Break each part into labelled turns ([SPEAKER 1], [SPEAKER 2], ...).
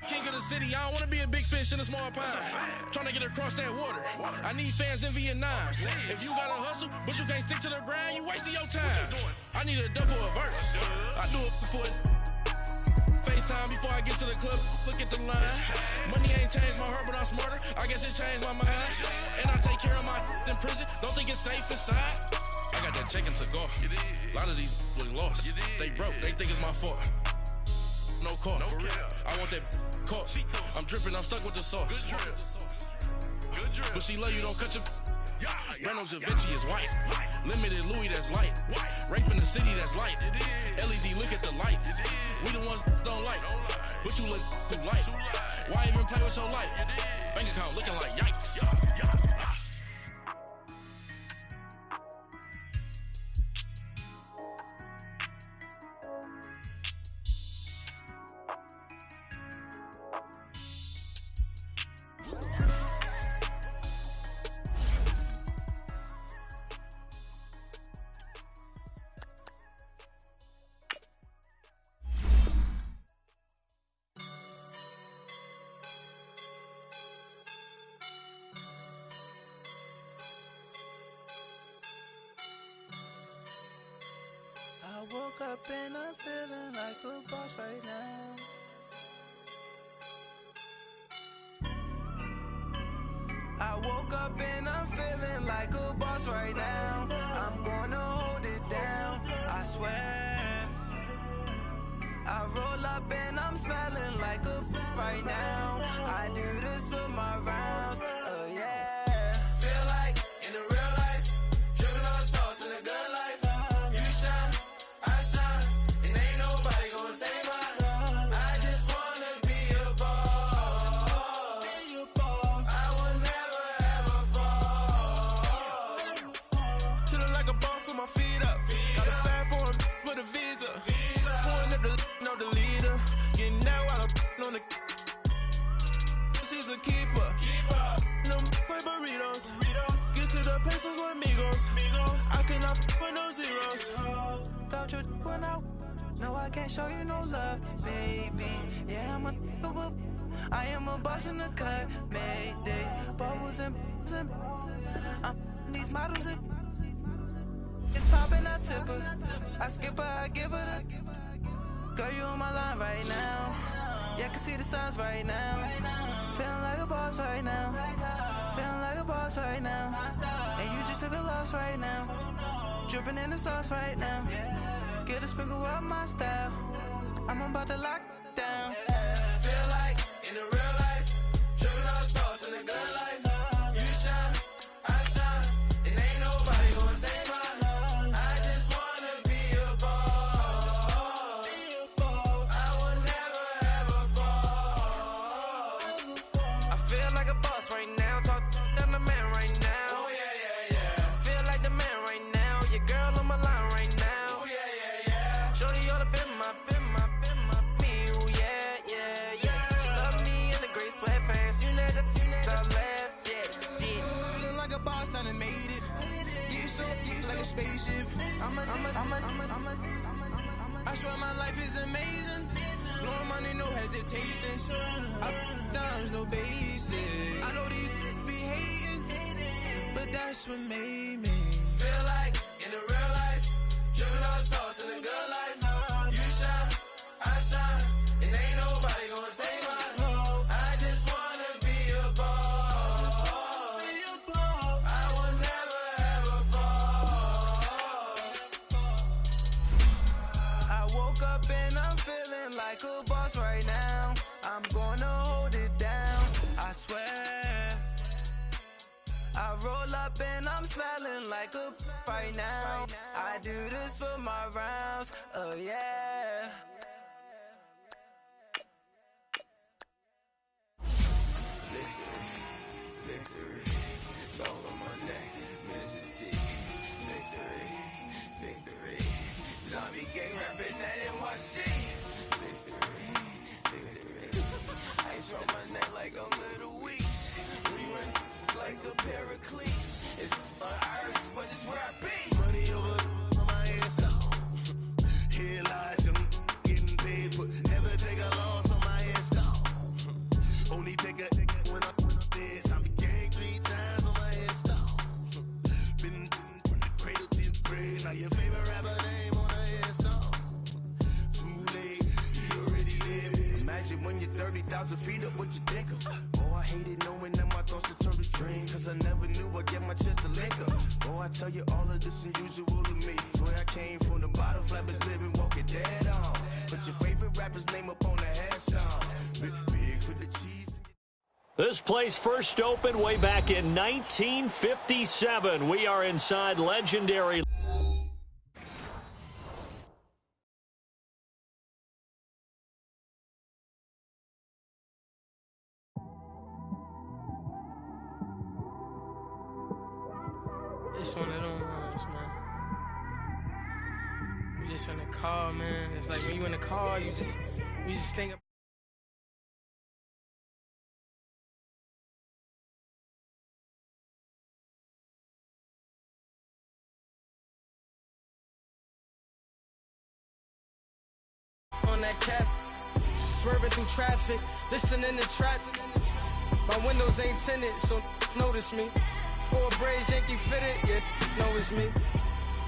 [SPEAKER 1] king of the city, I don't wanna be a big fish in a small pond. Tryna get across that water. I need fans in Vietnam. If you gotta hustle, but you can't stick to the grind, you wasting your time. I need a dub for a verse. I do it for it. FaceTime before I get to the club, look at the line. Money ain't changed my heart, but I'm smarter. I guess it changed my mind. And I take care of my in prison. Don't think it's safe inside. I got that checking to go. A lot of these really lost. They broke, they think it's my fault. No call, for real. I want that caught. I'm dripping, I'm stuck with the sauce. But she love you, don't cut your. Breno Javinci is white. Limited Louis, that's light. Rape in the city, that's light. LED, look at the lights. We the ones don't like. But you look too light. Why even play with your life? Bank account looking like yikes.
[SPEAKER 2] I woke up and I'm feeling like a boss right now. I woke up and I'm feeling like a boss right now. I'm gonna hold it down, I swear. I roll up and I'm smelling like a right now. I do this for my rounds, yeah. Feel like in the real life, dripping on sauce in a good life. You shine, I shine, and ain't nobody gonna take mine. I just wanna be a boss. I will never ever fall. Chillin' like a boss with my feet up. Got a bag for him with a visa. Pulling up the know the leader. Getting out while I'm on the. She's a keeper. No burritos. Get to the pesos with amigos. I cannot with no zeros. Don't you run out? No, I can't show you no love, baby. Yeah, I am a boss in the cut. Mayday, bubbles and these models. It's popping, I tip her. I skip her, I give her the. Girl, you on my line right now. Yeah, I can see the signs right now. Feeling like a boss right now. Feeling like a boss right now. And you just took a loss right now. Dripping in the sauce right now. Get a sprinkle up my style. I'm about to lock down. Feel like in the real life, dripping on sauce in the good life. You shine, I shine, and ain't nobody gonna take mine. I just wanna be a boss. I will never ever fall. I feel like a boss right now. Talk to the man right now. Oh yeah, yeah, yeah. Feel like the man right now. Your girl on my line right now. Oh yeah, yeah, yeah. Shorty oughta been my, me. Oh yeah, yeah, yeah. She love me in the gray sweatpants. You never left, yeah. Feeling like a boss, I done made it. Get so like a spaceship. I swear my life is amazing. Blowing money, no hesitation. Up, downs, no basic. I know these be hating, but that's what made me. Feel like in the real life, dripping on sauce in the good life. You shine, I shine, and ain't nobody gonna take mine. I just wanna be a boss. I will never ever fall. I woke up and I'm feeling like a boss right now. I'm gonna hold it down, I swear. I roll up and I'm smelling like a right now. I do this for my rounds, yeah.
[SPEAKER 3] Victory, gold on my neck, Mr. T. Victory, zombie gang rapping that NYC. Victory, ice on my neck like a little weak. We run like a paraclete. It's on earth, but it's where I be.
[SPEAKER 4] Money over on my headstone. Here lies them getting paid for. Never take a loss on my headstone. it when you're 30,000 feet up, what you think of? Oh, I hated knowing that my thoughts would turn to dream, cause I never knew I'd get my chance to link up. Oh, I tell you all of this unusual to me. Swear I came from the bottom, flappers living, walking dead on. But your favorite rapper's name up on the headstone. Big for the cheese.
[SPEAKER 5] This place first opened way back in 1957. We are inside legendary.
[SPEAKER 6] It's one of them ones, man. You just in the car, man. It's like when you in the car, you just think of on that cap, swerving through traffic, listening to traffic. My windows ain't tinted, so notice me. Four braids, Yankee fitted, yeah, know it's me.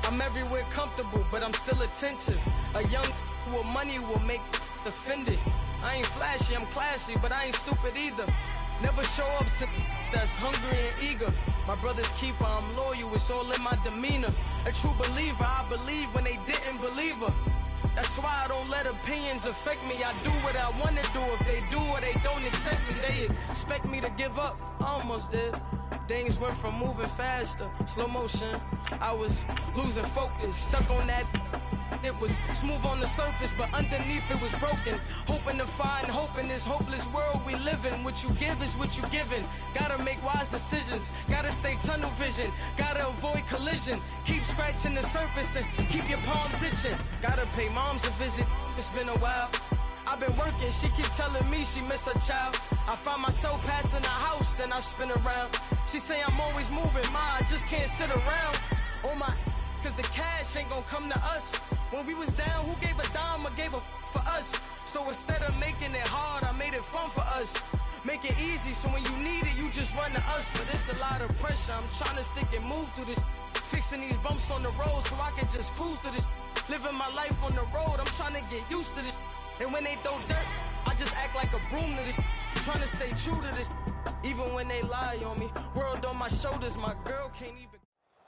[SPEAKER 6] I'm everywhere comfortable, but I'm still attentive. A young with money will make offended. I ain't flashy, I'm classy, but I ain't stupid either. Never show up to that's hungry and eager. My brother's keeper, I'm loyal, it's all in my demeanor. A true believer, I believe when they didn't believe her. That's why I don't let opinions affect me. I do what I want to do. If they do or they don't accept me, they expect me to give up. I almost did. Things went from moving faster, slow motion. I was losing focus, stuck on that. It was smooth on the surface, but underneath it was broken. Hoping to find hope in this hopeless world we live in. What you give is what you given. Gotta make wise decisions. Gotta stay tunnel vision. Gotta avoid collision. Keep scratching the surface and keep your palms itching. Gotta pay moms a visit. It's been a while. I've been working, she keep telling me she miss her child. I find myself passing the house, then I spin around. She say I'm always moving, ma, I just can't sit around. Oh my, cause the cash ain't gonna come to us. When we was down, who gave a dime or gave a for us? So instead of making it hard, I made it fun for us. Make it easy, so when you need it, you just run to us. But it's a lot of pressure, I'm trying to stick and move through this. Fixing these bumps on the road so I can just cruise to this. Living my life on the road, I'm trying to get used to this. And when they throw dirt, I just act like a broom to this. Trying to stay true to this. Even when they lie on me. World on my shoulders, my girl can't even.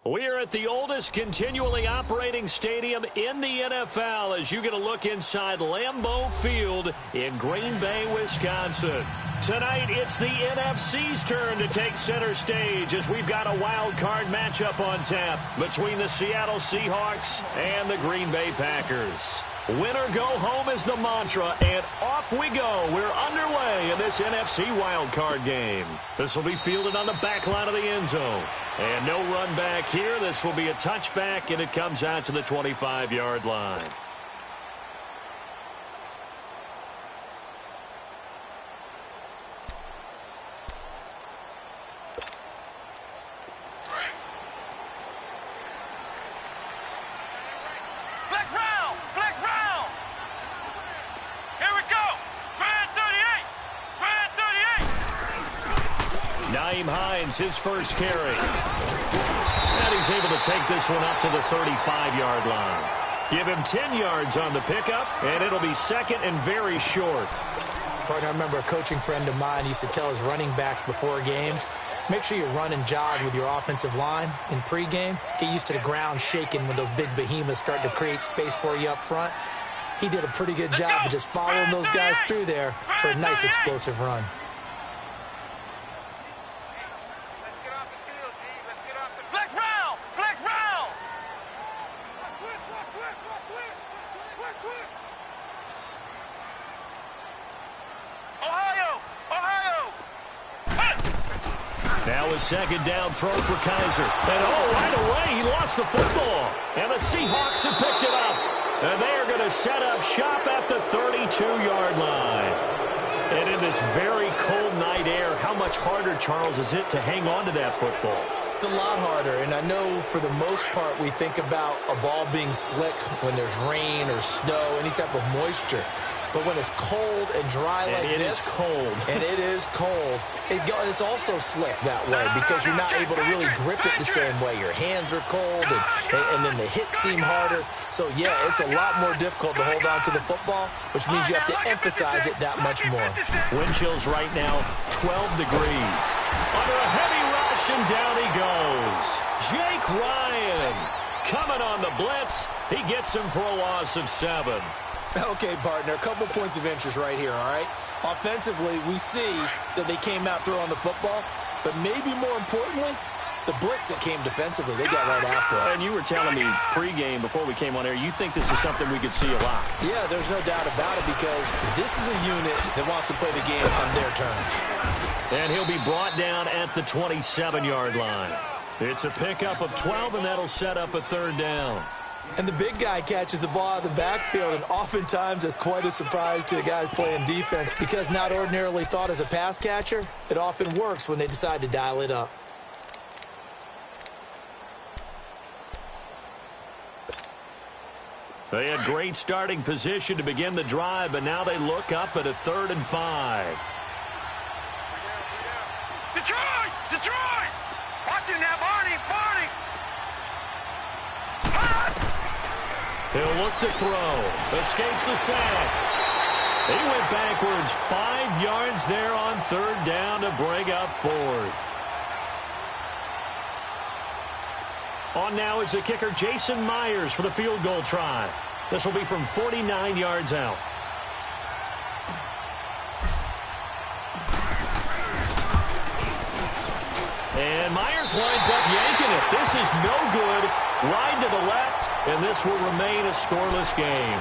[SPEAKER 5] We're at the oldest continually operating stadium in the NFL as you get a look inside Lambeau Field in Green Bay, Wisconsin. Tonight, it's the NFC's turn to take center stage as we've got a wild card matchup on tap between the Seattle Seahawks and the Green Bay Packers. Win or go home is the mantra, and off we go. We're underway in this NFC wildcard game. This will be fielded on the back line of the end zone. And no run back here. This will be a touchback, and it comes out to the 25-yard line. His first carry. And he's able to take this one up to the 35-yard line. Give him 10 yards on the pickup, and it'll be second and very short.
[SPEAKER 7] Partner, I remember a coaching friend of mine used to tell his running backs before games, make sure you run and jog with your offensive line in pregame. Get used to the ground shaking when those big behemoths start to create space for you up front. He did a pretty good job of just following those guys through there for a nice explosive run.
[SPEAKER 5] Now a second down throw for Kaiser. And right away, he lost the football. And the Seahawks have picked it up. And they are going to set up shop at the 32-yard line. And in this very cold night air, how much harder, Charles, is it to hang on to that football?
[SPEAKER 7] It's a lot harder, and I know for the most part we think about a ball being slick when there's rain or snow, any type of moisture. But when it's cold and dry like this.
[SPEAKER 5] It is cold.
[SPEAKER 7] And it is cold. It's also slick that way because you're not able to really grip it the same way. Your hands are cold, and then the hits seem harder. So, yeah, it's a lot more difficult to hold on to the football, which means you have to emphasize it that much more.
[SPEAKER 5] Wind chills right now, 12 degrees. Under a heavy rush, and down he goes. Jake Ryan coming on the blitz. He gets him for a loss of 7.
[SPEAKER 7] Okay, partner, a couple points of interest right here, all right? Offensively, we see that they came out throwing the football, but maybe more importantly, the blitz that came defensively, they got right after it.
[SPEAKER 5] And you were telling me pregame before we came on air, you think this is something we could see a lot.
[SPEAKER 7] Yeah, there's no doubt about it because this is a unit that wants to play the game on their terms.
[SPEAKER 5] And he'll be brought down at the 27-yard line. It's a pickup of 12, and that'll set up a 3rd down.
[SPEAKER 7] And the big guy catches the ball out of the backfield, and oftentimes it's quite a surprise to the guys playing defense because not ordinarily thought as a pass catcher, it often works when they decide to dial it up.
[SPEAKER 5] They had great starting position to begin the drive, but now they look up at a 3rd and 5.
[SPEAKER 8] Detroit! Detroit! Watching that, Barney! Barney!
[SPEAKER 5] He'll look to throw. Escapes the sack. He went backwards 5 yards there on 3rd down to bring up 4th. On now is the kicker Jason Myers for the field goal try. This will be from 49 yards out. And Myers winds up yanking it. This is no good. Wide to the left, and this will remain a scoreless game.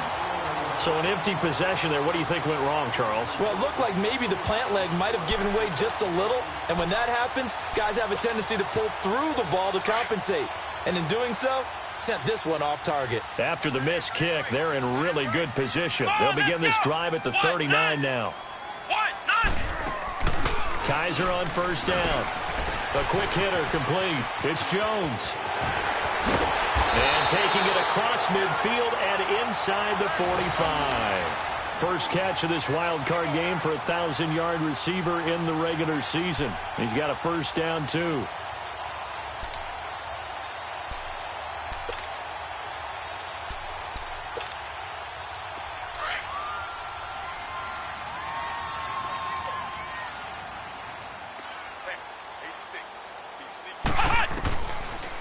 [SPEAKER 5] So an empty possession there. What do you think went wrong, Charles?
[SPEAKER 7] Well, it looked like maybe the plant leg might have given way just a little, and when that happens, guys have a tendency to pull through the ball to compensate. And in doing so, sent this one off target.
[SPEAKER 5] After the missed kick, they're in really good position. They'll begin this drive at the 39 now. Kaiser on 1st down. A quick hitter complete. It's Jones. And taking it across midfield and inside the 45. First catch of this wild card game for a 1,000-yard receiver in the regular season. He's got a 1st down, too.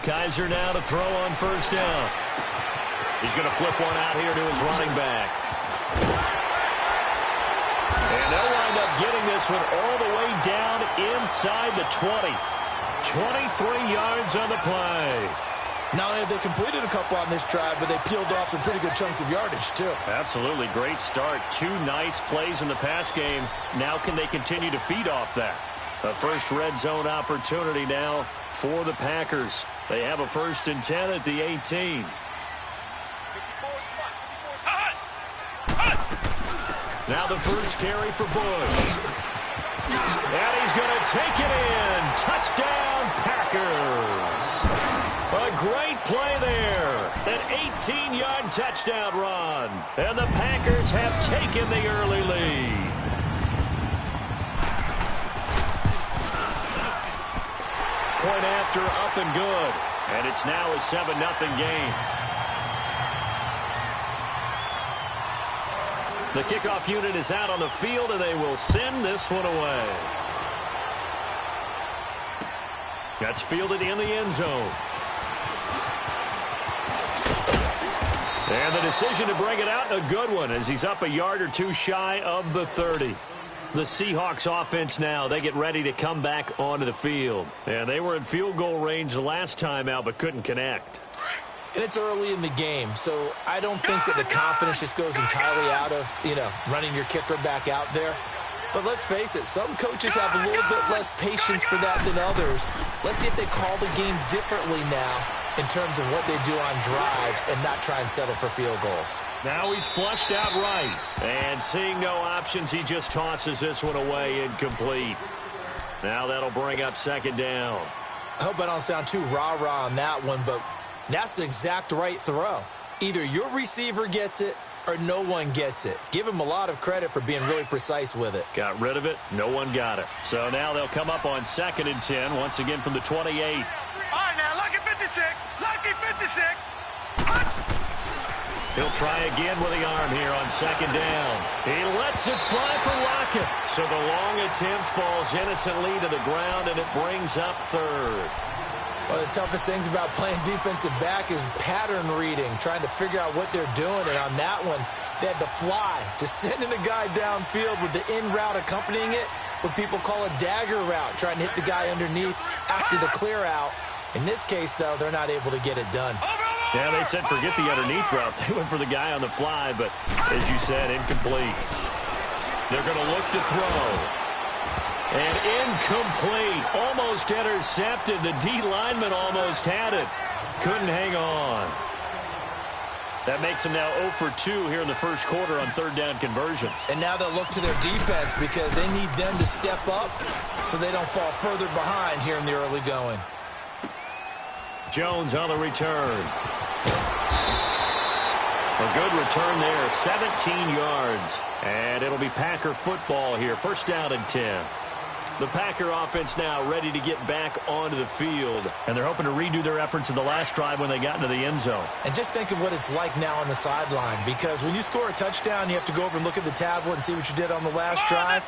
[SPEAKER 5] Kaiser now to throw on 1st down. He's going to flip one out here to his running back. And they'll wind up getting this one all the way down inside the 20. 23 yards on the play.
[SPEAKER 7] Not only have they completed a couple on this drive, but they peeled off some pretty good chunks of yardage, too.
[SPEAKER 5] Absolutely. Great start. 2 nice plays in the pass game. Now can they continue to feed off that? A first red zone opportunity now for the Packers. They have a 1st and 10 at the 18. Now the first carry for Bush. And he's going to take it in. Touchdown, Packers. A great play there. An 18-yard touchdown run. And the Packers have taken the early lead. Point after, up and good. And it's now a 7-0 game. The kickoff unit is out on the field, and they will send this one away. That's fielded in the end zone. And the decision to bring it out, a good one, as he's up a yard or 2 shy of the 30. The Seahawks offense now, they get ready to come back onto the field. And they were in field goal range the last time out, but couldn't connect.
[SPEAKER 7] And it's early in the game, so I don't think that the confidence just goes entirely out of, running your kicker back out there. But let's face it, some coaches have a little bit less patience for that than others. Let's see if they call the game differently now in terms of what they do on drives and not try and settle for field goals.
[SPEAKER 5] Now he's flushed out right. And seeing no options, he just tosses this one away incomplete. Now that'll bring up 2nd down.
[SPEAKER 7] I hope I don't sound too rah-rah on that one, but that's the exact right throw. Either your receiver gets it or no one gets it. Give him a lot of credit for being really precise with it.
[SPEAKER 5] Got rid of it. No one got it. So now they'll come up on 2nd and 10, once again from the 28.
[SPEAKER 8] All right, now, lucky 56. Lucky 56.
[SPEAKER 5] He'll try again with the arm here on 2nd down. He lets it fly for Lockett. So the long attempt falls innocently to the ground, and it brings up 3rd.
[SPEAKER 7] One of the toughest things about playing defensive back is pattern reading, trying to figure out what they're doing. And on that one, they had the fly, just sending a guy downfield with the in route accompanying it, what people call a dagger route, trying to hit the guy underneath after the clear out. In this case, though, they're not able to get it done.
[SPEAKER 5] Yeah, they said forget the underneath route. They went for the guy on the fly, but as you said, incomplete. They're going to look to throw. And incomplete. Almost intercepted. The D lineman almost had it. Couldn't hang on. That makes them now 0 for 2 here in the first quarter on 3rd down conversions.
[SPEAKER 7] And now they'll look to their defense because they need them to step up so they don't fall further behind here in the early going.
[SPEAKER 5] Jones on the return. A good return there, 17 yards. And it'll be Packer football here. 1st down and 10. The Packer offense now ready to get back onto the field. And they're hoping to redo their efforts in the last drive when they got into the end zone.
[SPEAKER 7] And just think of what it's like now on the sideline. Because when you score a touchdown, you have to go over and look at the tablet and see what you did on the last drive.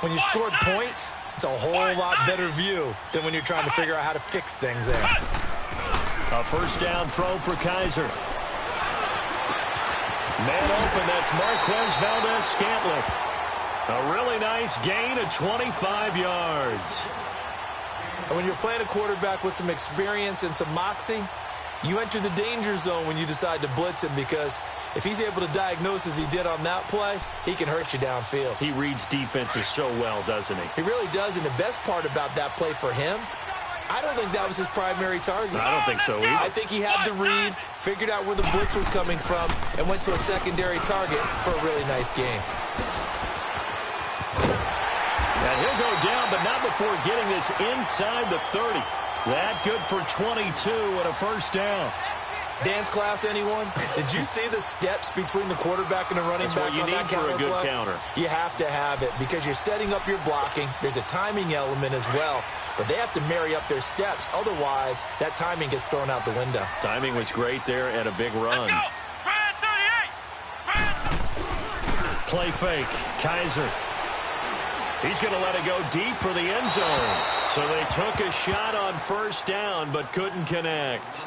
[SPEAKER 7] When you scored points, it's a whole lot better view than when you're trying to figure out how to fix things there.
[SPEAKER 5] A 1st down throw for Kaiser. Man open, that's Marquez Valdez-Scantling. A really nice gain of 25 yards.
[SPEAKER 7] And when you're playing a quarterback with some experience and some moxie, you enter the danger zone when you decide to blitz him, because if he's able to diagnose as he did on that play, he can hurt you downfield.
[SPEAKER 5] He reads defenses so well, doesn't he?
[SPEAKER 7] He really does, and the best part about that play for him, I don't think that was his primary target.
[SPEAKER 5] I don't think so either.
[SPEAKER 7] I think he had the read, figured out where the blitz was coming from, and went to a secondary target for a really nice game.
[SPEAKER 5] And he'll go down, but not before getting this inside the 30. That good for 22 and a 1st down.
[SPEAKER 7] Dance class, anyone? Did you see the steps between the quarterback and the running back on that counter play? That's what you need for a good counter. You have to have it because you're setting up your blocking. There's a timing element as well, but they have to marry up their steps. Otherwise, that timing gets thrown out the window.
[SPEAKER 5] Timing was great there and a big run. Play fake. Kaiser. He's going to let it go deep for the end zone. So they took a shot on 1st down but couldn't connect.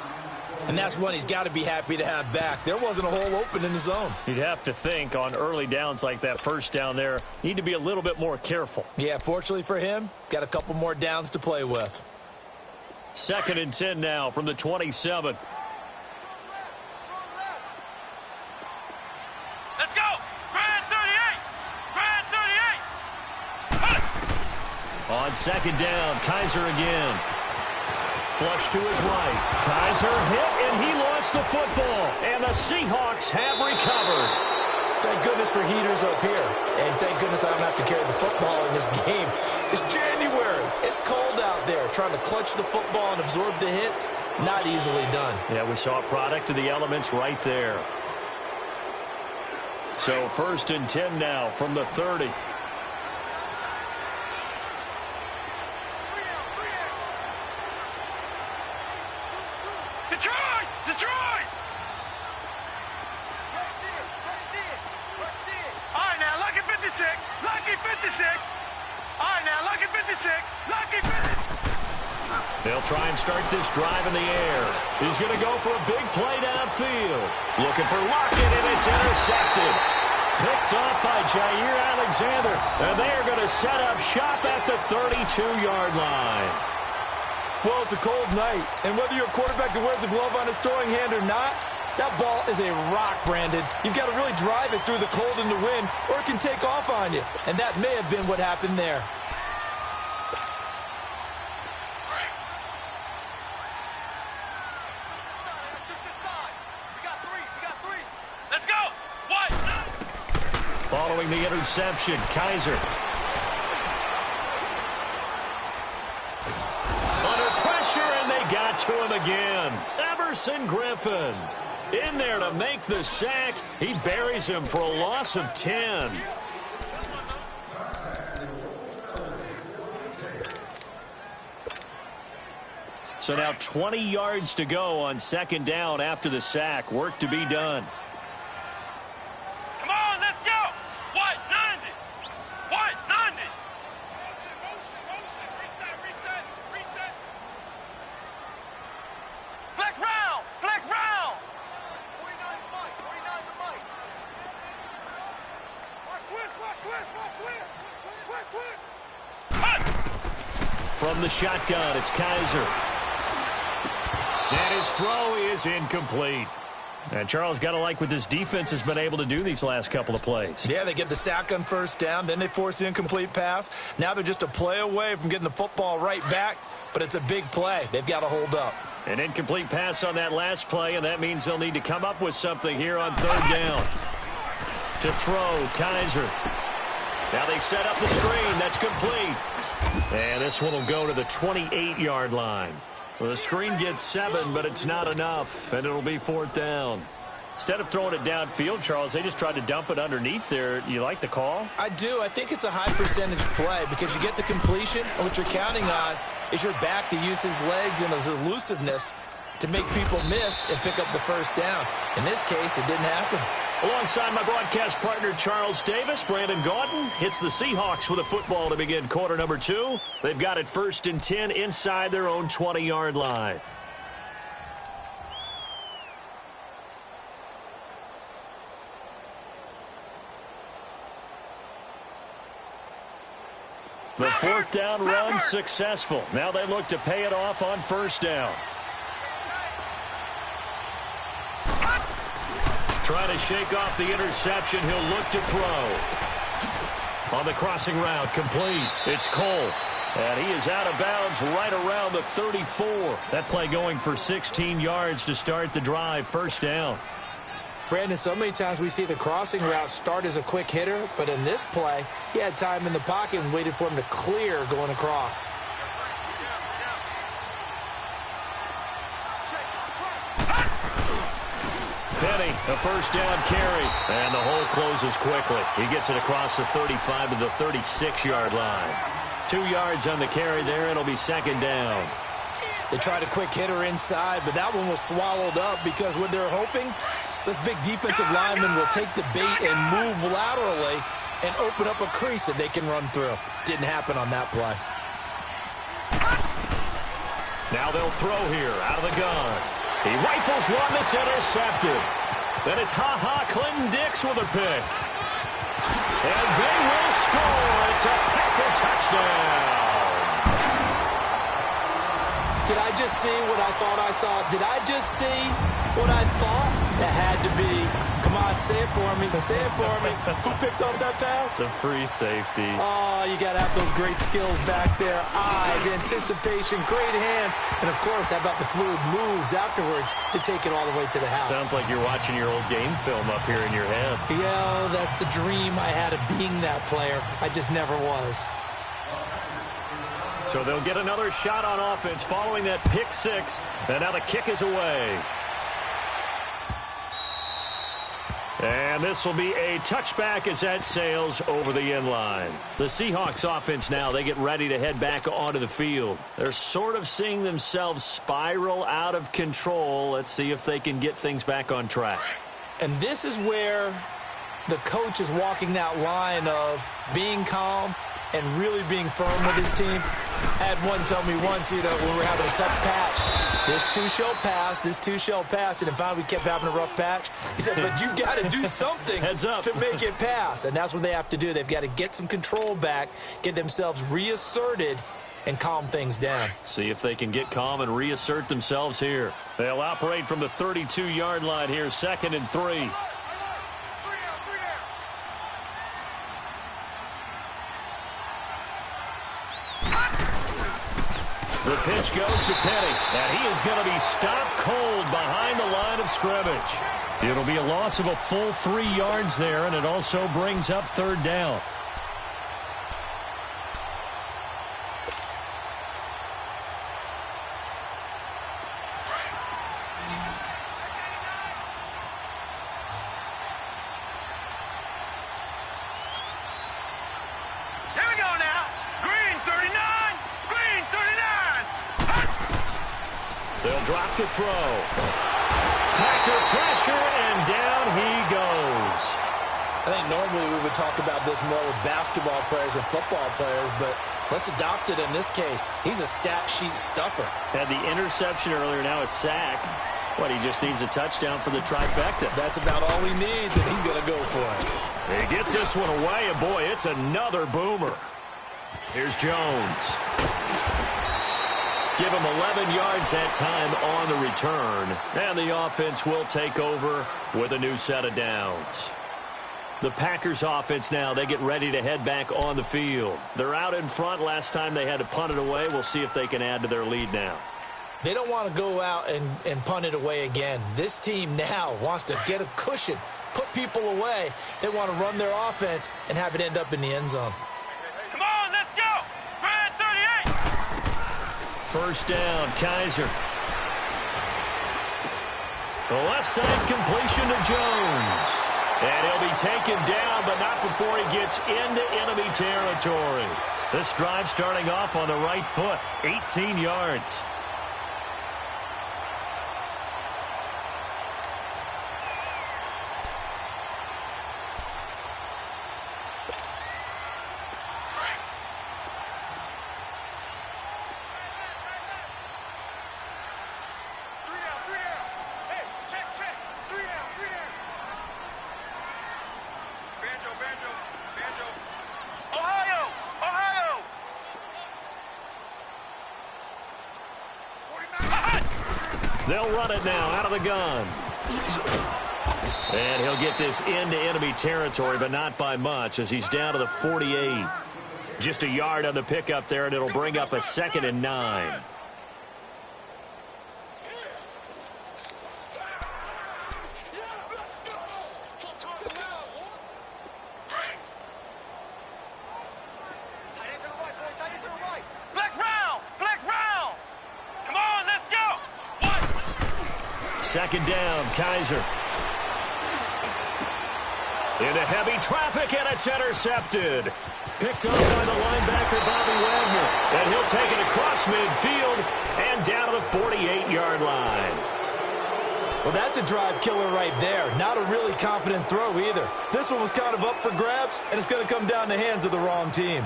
[SPEAKER 7] And that's one he's got to be happy to have back. There wasn't a hole open in the zone.
[SPEAKER 5] You'd have to think on early downs like that 1st down there, need to be a little bit more careful.
[SPEAKER 7] Yeah, fortunately for him, got a couple more downs to play with.
[SPEAKER 5] 2nd and 10 now from the 27.
[SPEAKER 8] Let's go! Grand 38! Grand 38!
[SPEAKER 5] On 2nd down, Kaiser again. Flush to his right. Kaiser hit, and he lost the football. And the Seahawks have recovered.
[SPEAKER 7] Thank goodness for heaters up here. And thank goodness I don't have to carry the football in this game. It's January. It's cold out there. Trying to clutch the football and absorb the hits, not easily done.
[SPEAKER 5] Yeah, we saw a product of the elements right there. So 1st and 10 now from the 30.
[SPEAKER 8] Detroit! All right, now, lucky 56. Lucky 56. All right, now, lucky 56. Lucky 56.
[SPEAKER 5] They'll try and start this drive in the air. He's going to go for a big play downfield. Looking for Lockett, and it's intercepted. Picked off by Jair Alexander. And they are going to set up shop at the 32-yard line.
[SPEAKER 7] Well, it's a cold night, and whether you're a quarterback that wears a glove on his throwing hand or not, that ball is a rock, Brandon. You've got to really drive it through the cold and the wind, or it can take off on you. And that may have been what happened there.
[SPEAKER 8] Let's go! What?
[SPEAKER 5] Following the interception, Kaiser. Under pressure, and they got to him again. Everson Griffin. In there to make the sack. He buries him for a loss of 10. So now 20 yards to go on second down after the sack. Work to be done.
[SPEAKER 8] Come on, let's go. What? 90. What? 90. Motion. Reset. Flex round. 49 to Mike. Watch twist.
[SPEAKER 5] From the shotgun, it's Kaiser. And his throw is incomplete. And Charles, got to like what this defense has been able to do these last couple of plays.
[SPEAKER 9] Yeah, they get the sack on first down, then they force the incomplete pass. Now they're just a play away from getting the football right back, but it's a big play. They've got to hold up.
[SPEAKER 5] An incomplete pass on that last play, and that means they'll need to come up with something here on third down. To throw, Kaiser. Now they set up the screen. That's complete. And this one will go to the 28-yard line. Well, the screen gets 7, but it's not enough, and it'll be fourth down. Instead of throwing it downfield, Charles, they just tried to dump it underneath there. You like the call?
[SPEAKER 9] I do. I think it's a high percentage play because you get the completion, and what you're counting on is your back to use his legs and his elusiveness to make people miss and pick up the first down. In this case, it didn't happen.
[SPEAKER 5] Alongside my broadcast partner, Charles Davis, Brandon Gaudin hits the Seahawks with a football to begin quarter number 2. They've got it 1st and 10 inside their own 20-yard line. The fourth down run successful. Now they look to pay it off on first down. Trying to shake off the interception. He'll look to throw. On the crossing route, complete. It's Cole. And he is out of bounds right around the 34. That play going for 16 yards to start the drive. First down.
[SPEAKER 9] Brandon, so many times we see the crossing route start as a quick hitter, but in this play, he had time in the pocket and waited for him to clear going across.
[SPEAKER 5] Penny, a first down carry, and the hole closes quickly. He gets it across the 35 to the 36-yard line. 2 yards on the carry there. It'll be second down.
[SPEAKER 9] They tried a quick hitter inside, but that one was swallowed up because what they're hoping, this big defensive lineman will take the bait and move laterally and open up a crease that they can run through. Didn't happen on that play.
[SPEAKER 5] Now they'll throw here out of the gun. He rifles one that's intercepted. Then it's Clinton Dix with a pick. And they will score. It's a Packer touchdown.
[SPEAKER 9] Did I just see what I thought I saw? Did I just see what I thought? That had to be. Come on, say it for me. Say it for me. Who picked up that pass?
[SPEAKER 5] The free safety.
[SPEAKER 9] Oh, you got to have those great skills back there. Eyes, anticipation, great hands. And, of course, how about the fluid moves afterwards to take it all the way to the house?
[SPEAKER 5] Sounds like you're watching your old game film up here in your head.
[SPEAKER 9] Yeah, that's the dream I had of being that player. I just never was.
[SPEAKER 5] So they'll get another shot on offense following that pick six. And now the kick is away. And this will be a touchback as that sails over the end line. The Seahawks offense now, they get ready to head back onto the field. They're sort of seeing themselves spiral out of control. Let's see if they can get things back on track.
[SPEAKER 9] And this is where the coach is walking that line of being calm and really being firm with his team. I had one tell me once, when we were having a tough patch, this too shall pass, this too shall pass. And finally we kept having a rough patch. He said, but you got to do something
[SPEAKER 5] Heads up.
[SPEAKER 9] to make it pass. And that's what they have to do. They've got to get some control back, get themselves reasserted, and calm things down.
[SPEAKER 5] See if they can get calm and reassert themselves here. They'll operate from the 32-yard line here, 2nd and 3. The pitch goes to Penny, and he is going to be stopped cold behind the line of scrimmage. It'll be a loss of a full 3 yards there, and it also brings up third down. drop to throw. Packer pressure, and down he goes.
[SPEAKER 9] I think normally we would talk about this more with basketball players and football players, but let's adopt it in this case. He's a stat sheet stuffer.
[SPEAKER 5] Had the interception earlier, now a sack. What, he just needs a touchdown for the trifecta.
[SPEAKER 9] That's about all he needs, and he's going to go for it.
[SPEAKER 5] He gets this one away, and boy, it's another boomer. Here's Jones. Give him 11 yards that time on the return, and the offense will take over with a new set of downs. The Packers offense now, they get ready to head back on the field. They're out in front. Last time they had to punt it away. We'll see if they can add to their lead now.
[SPEAKER 9] They don't want to go out and punt it away again. This team now wants to get a cushion, put people away. They want to run their offense and have it end up in the end zone.
[SPEAKER 8] Come on, let's go! Red 38!
[SPEAKER 5] First down, Kaiser. The left side completion to Jones. And he'll be taken down, but not before he gets into enemy territory. This drive starting off on the right foot, 18 yards. They'll run it now out of the gun. And he'll get this into enemy territory, but not by much as he's down to the 48. Just a yard on the pickup there, and it'll bring up a 2nd and 9. Second down, Kaiser. Into heavy traffic, and it's intercepted. Picked up by the linebacker, Bobby Wagner. And he'll take it across midfield and down to the 48-yard line.
[SPEAKER 9] Well, that's a drive killer right there. Not a really confident throw either. This one was kind of up for grabs, and it's going to come down the hands of the wrong team.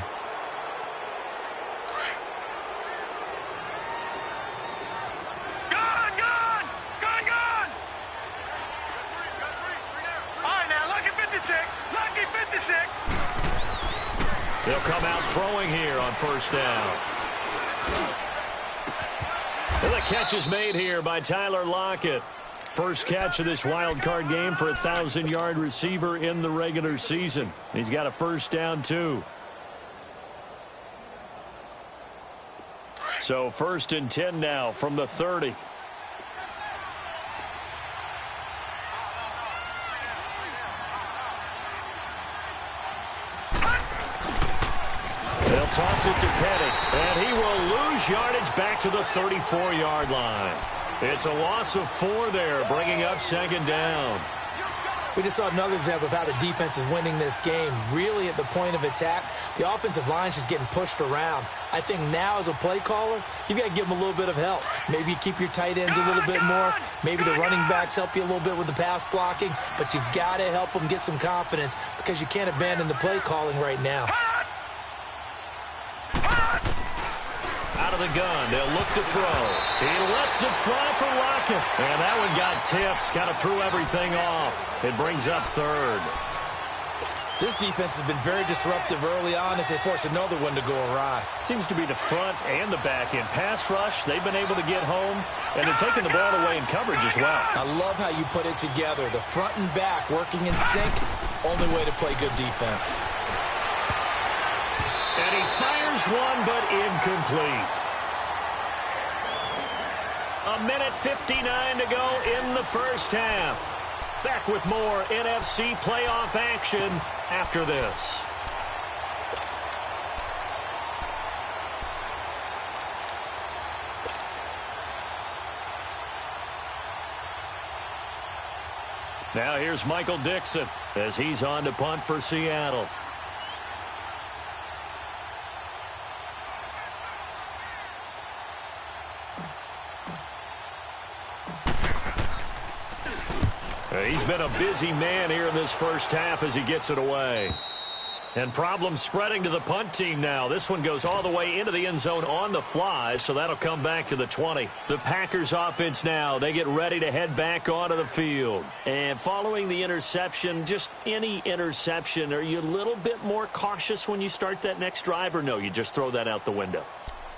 [SPEAKER 5] They'll come out throwing here on first down. And the catch is made here by Tyler Lockett. First catch of this wild card game for a 1,000-yard receiver in the regular season. He's got a first down, too. So 1st and 10 now from the 30. They'll toss it to Petty, and he will lose yardage back to the 34-yard line. It's a loss of 4 there, bringing up 2nd down.
[SPEAKER 9] We just saw another example of how the defense is winning this game. Really at the point of attack, the offensive line is just getting pushed around. I think now as a play caller, you've got to give them a little bit of help. Maybe you keep your tight ends a little bit more. Maybe the running backs help you a little bit with the pass blocking. But you've got to help them get some confidence because you can't abandon the play calling right now.
[SPEAKER 5] Out of the gun, they'll look to throw. He lets it fly for Lockett. And that one got tipped, kind of threw everything off. It brings up 3rd.
[SPEAKER 9] This defense has been very disruptive early on as they force another one to go awry.
[SPEAKER 5] Seems to be the front and the back end. Pass rush, they've been able to get home, and they're taking the ball away in coverage as well.
[SPEAKER 9] I love how you put it together. The front and back working in sync, only way to play good defense.
[SPEAKER 5] And he fires one, but incomplete. 1:59 to go in the first half. Back with more NFC playoff action after this. Now here's Michael Dixon as he's on to punt for Seattle. He's been a busy man here in this first half as he gets it away. And problems spreading to the punt team now. This one goes all the way into the end zone on the fly, so that'll come back to the 20. The Packers offense now, they get ready to head back onto the field. And following the interception, just any interception, are you a little bit more cautious when you start that next drive, or no, you just throw that out the window?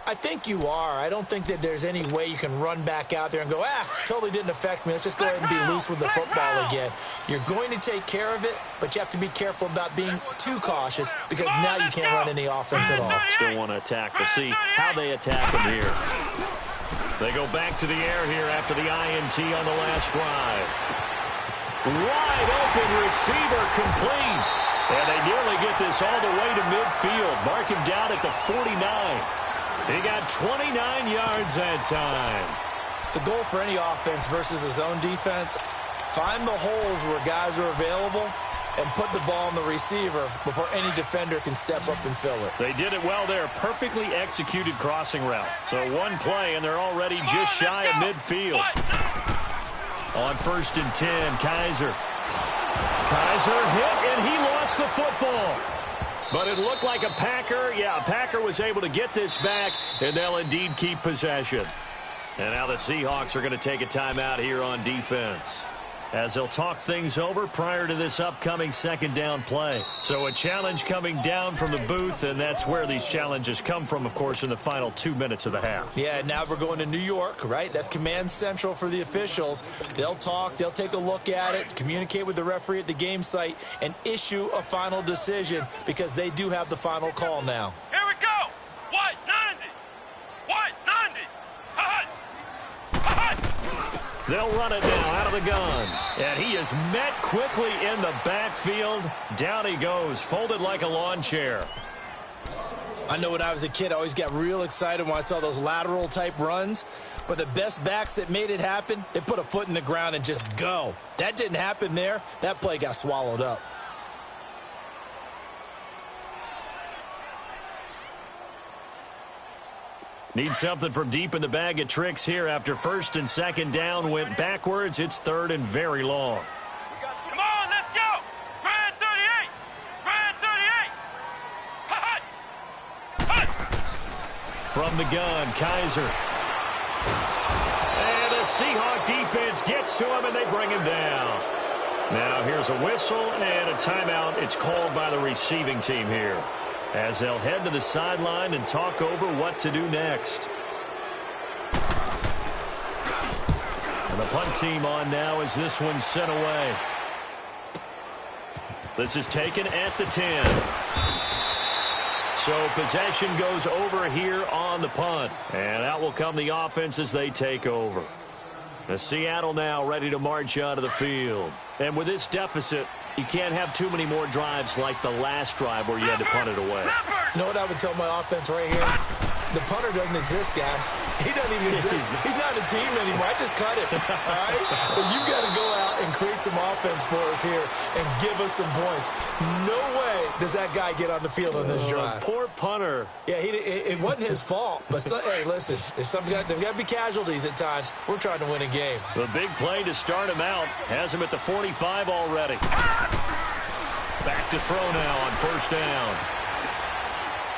[SPEAKER 9] I think you are. I don't think that there's any way you can run back out there and go, totally didn't affect me. Let's just go ahead and be loose with the football again. You're going to take care of it, but you have to be careful about being too cautious because now you can't run any offense at all.
[SPEAKER 5] Still want to attack. We'll see how they attack them here. They go back to the air here after the INT on the last drive. Wide open receiver complete. And they nearly get this all the way to midfield. Mark him down at the 49. He got 29 yards that time.
[SPEAKER 9] The goal for any offense versus a zone defense, find the holes where guys are available and put the ball on the receiver before any defender can step up and fill it.
[SPEAKER 5] They did it well there. Perfectly executed crossing route. So one play, and they're already just shy of midfield. On 1st and 10, Kaiser. Kaiser hit, and he lost the football. But it looked like a Packer was able to get this back, and they'll indeed keep possession. And now the Seahawks are going to take a timeout here on defense, as they'll talk things over prior to this upcoming second down play. So a challenge coming down from the booth, and that's where these challenges come from, of course, in the final 2 minutes of the half.
[SPEAKER 9] Yeah, now we're going to New York, right? That's command central for the officials. They'll talk, they'll take a look at it, communicate with the referee at the game site, and issue a final decision because they do have the final call now.
[SPEAKER 8] Here we go. White 90. White 90. Hot. Hot.
[SPEAKER 5] They'll run it now out of the gun. And he is met quickly in the backfield. Down he goes, folded like a lawn chair.
[SPEAKER 9] I know when I was a kid, I always got real excited when I saw those lateral type runs. But the best backs that made it happen, they put a foot in the ground and just go. That didn't happen there. That play got swallowed up.
[SPEAKER 5] Need something from deep in the bag of tricks here after 1st and 2nd down went backwards. It's 3rd and very long.
[SPEAKER 8] Come on, let's go. Brad 38. Brad 38. Hot. Hot.
[SPEAKER 5] From the gun, Kaiser. And the Seahawk defense gets to him, and they bring him down. Now here's a whistle and a timeout. It's called by the receiving team here, as they'll head to the sideline and talk over what to do next. And the punt team on now as this one's sent away. This is taken at the 10. So possession goes over here on the punt. And out will come the offense as they take over. The Seattle now ready to march onto the field. And with this deficit, you can't have too many more drives like the last drive where you had to punt it away.
[SPEAKER 9] You know what I would tell my offense right here? The punter doesn't exist, guys. He doesn't even exist. He's not a team anymore. I just cut him. All right? So you've got to go out and create some offense for us here and give us some points. No way does that guy get on the field on this drive.
[SPEAKER 5] Poor punter.
[SPEAKER 9] Yeah, it wasn't his fault. But, hey, listen, there's got to be casualties at times. We're trying to win a game.
[SPEAKER 5] The big play to start him out has him at the 45 already. Back to throw now on 1st down.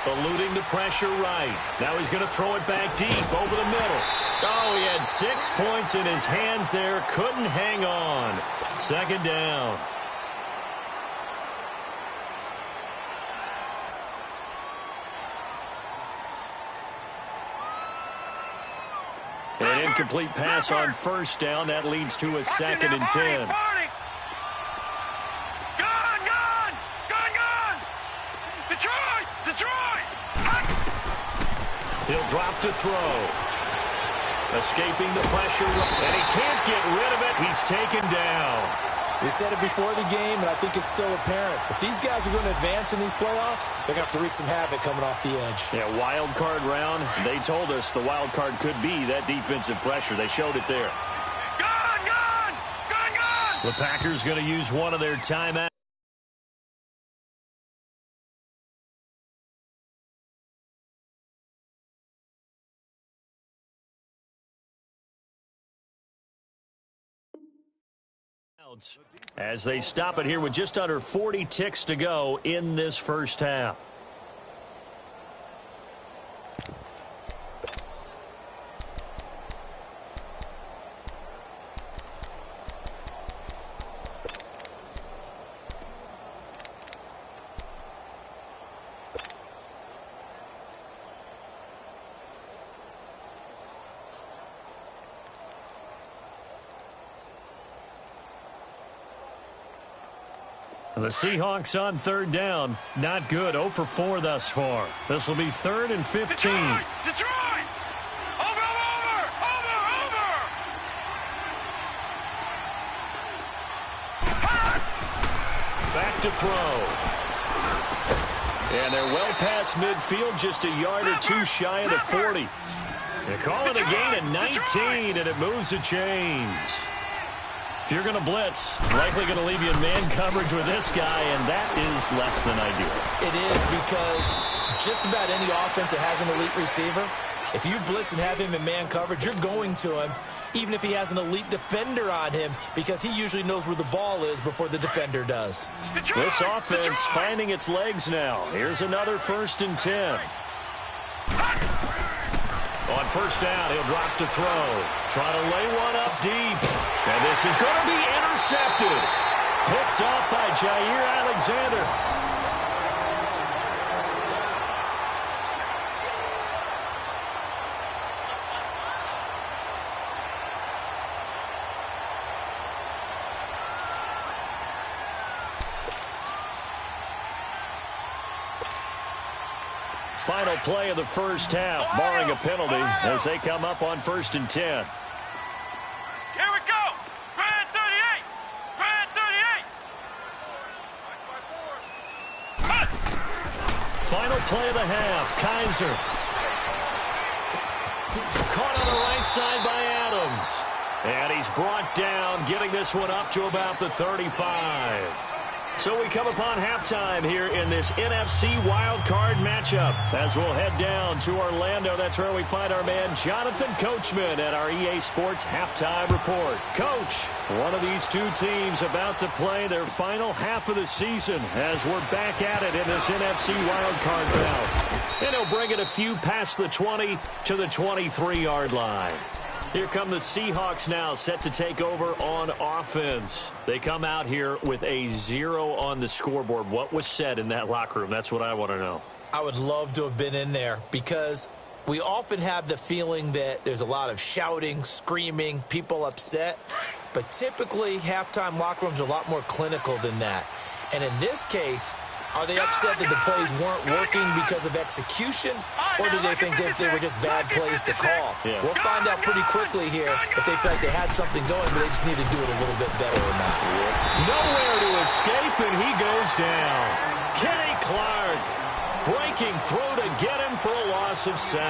[SPEAKER 5] Eluding the pressure right. Now he's going to throw it back deep over the middle. Oh, he had 6 points in his hands there. Couldn't hang on. 2nd down. An incomplete pass on 1st down. That leads to a 2nd and 10. He'll drop to throw. Escaping the pressure, and he can't get rid of it. He's taken down.
[SPEAKER 9] We said it before the game, and I think it's still apparent. If these guys are going to advance in these playoffs, they're going to have to wreak some havoc coming off the edge.
[SPEAKER 5] Yeah, wild card round. They told us the wild card could be that defensive pressure. They showed it there.
[SPEAKER 8] Gone!
[SPEAKER 5] The Packers going to use one of their timeouts. As they stop it here with just under 40 ticks to go in this first half. The Seahawks on third down. Not good. 0 for 4 thus far. This will be 3rd and 15.
[SPEAKER 8] Detroit! Over!
[SPEAKER 5] Back to throw. And they're well past midfield, just a yard or two shy of the 40. They call it a gain of 19, and it moves the chains. If you're going to blitz, likely going to leave you in man coverage with this guy, and that is less than ideal.
[SPEAKER 9] It is, because just about any offense that has an elite receiver, if you blitz and have him in man coverage, you're going to him, even if he has an elite defender on him, because he usually knows where the ball is before the defender does.
[SPEAKER 5] This offense finding its legs now. Here's another 1st and 10. On first down, he'll drop to throw. Try to lay one up deep. And this is going to be intercepted. Picked off by Jair Alexander. Final play of the first half, barring a penalty, as they come up on 1st and 10.
[SPEAKER 8] Here we go! Grand 38! Grand 38!
[SPEAKER 5] Final play of the half, Kaiser. Caught on the right side by Adams. And he's brought down, getting this one up to about the 35. So we come upon halftime here in this NFC wildcard matchup. As we'll head down to Orlando, that's where we find our man Jonathan Coachman at our EA Sports Halftime Report. Coach, one of these two teams about to play their final half of the season as we're back at it in this NFC wildcard bout. And he'll bring it a few past the 20 to the 23-yard line. Here come the Seahawks now, set to take over on offense. They come out here with a 0 on the scoreboard. What was said in that locker room? That's what I want to know.
[SPEAKER 9] I would love to have been in there, because we often have the feeling that there's a lot of shouting, screaming, people upset. But typically, halftime locker rooms are a lot more clinical than that. And in this case, are they upset that the plays weren't working because of execution, or do they think that they were just bad plays to call?
[SPEAKER 5] Yeah.
[SPEAKER 9] We'll find out pretty quickly here if they feel like they had something going, but they just need to do it a little bit better or not.
[SPEAKER 5] Nowhere to escape, and he goes down. Kenny Clark breaking through to get him for a loss of 7.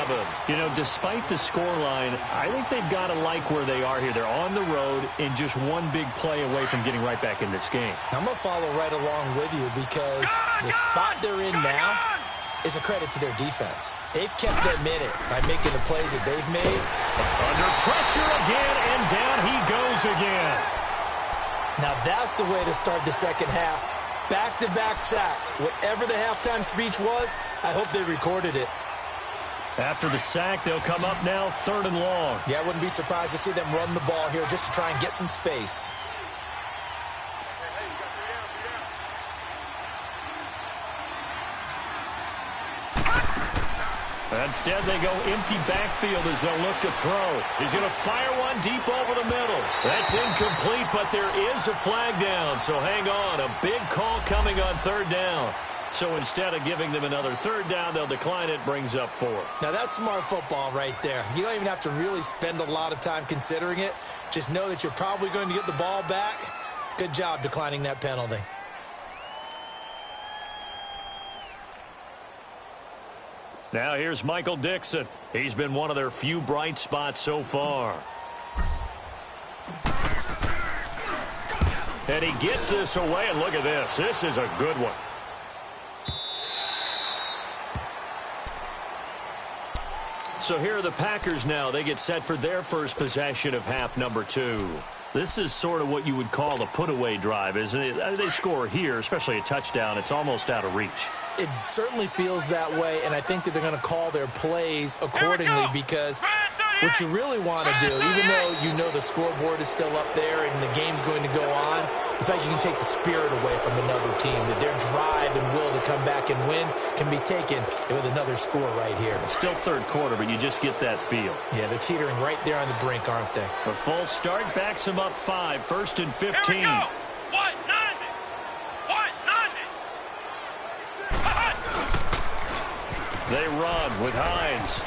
[SPEAKER 5] You know, despite the scoreline, I think they've got to like where they are here. They're on the road and just one big play away from getting right back in this game.
[SPEAKER 9] I'm going to follow right along with you, because the spot they're in now is a credit to their defense. They've kept them in it by making the plays that they've made.
[SPEAKER 5] Under pressure again, and down he goes again.
[SPEAKER 9] Now that's the way to start the second half. Back-to-back sacks. Whatever the halftime speech was, I hope they recorded it.
[SPEAKER 5] After the sack, they'll come up now 3rd and long.
[SPEAKER 9] Yeah, I wouldn't be surprised to see them run the ball here just to try and get some space.
[SPEAKER 5] Instead, they go empty backfield as they'll look to throw. He's going to fire one deep over the middle. That's incomplete, but there is a flag down, so hang on. A big call coming on 3rd down. So instead of giving them another 3rd down, they'll decline it, brings up 4.
[SPEAKER 9] Now, that's smart football right there. You don't even have to really spend a lot of time considering it. Just know that you're probably going to get the ball back. Good job declining that penalty.
[SPEAKER 5] Now here's Michael Dixon. He's been one of their few bright spots so far. And he gets this away, and look at this. This is a good one. So here are the Packers now. They get set for their first possession of half number 2. This is sort of what you would call a put-away drive, isn't it? They score here, especially a touchdown. It's almost out of reach.
[SPEAKER 7] It certainly feels that way, and I think that they're going to call their plays accordingly because what you really want to do, even though you know the scoreboard is still up there and the game's going to go on, the fact you can take the spirit away from another team, that their drive and will to come back and win can be taken with another score right here.
[SPEAKER 5] Still third quarter, but you just get that feel.
[SPEAKER 7] Yeah, they're teetering right there on the brink, aren't they?
[SPEAKER 5] A full start backs them up 5, 1st and 15.
[SPEAKER 8] Here we go. What? 90. What? 90.
[SPEAKER 5] They run with Hines.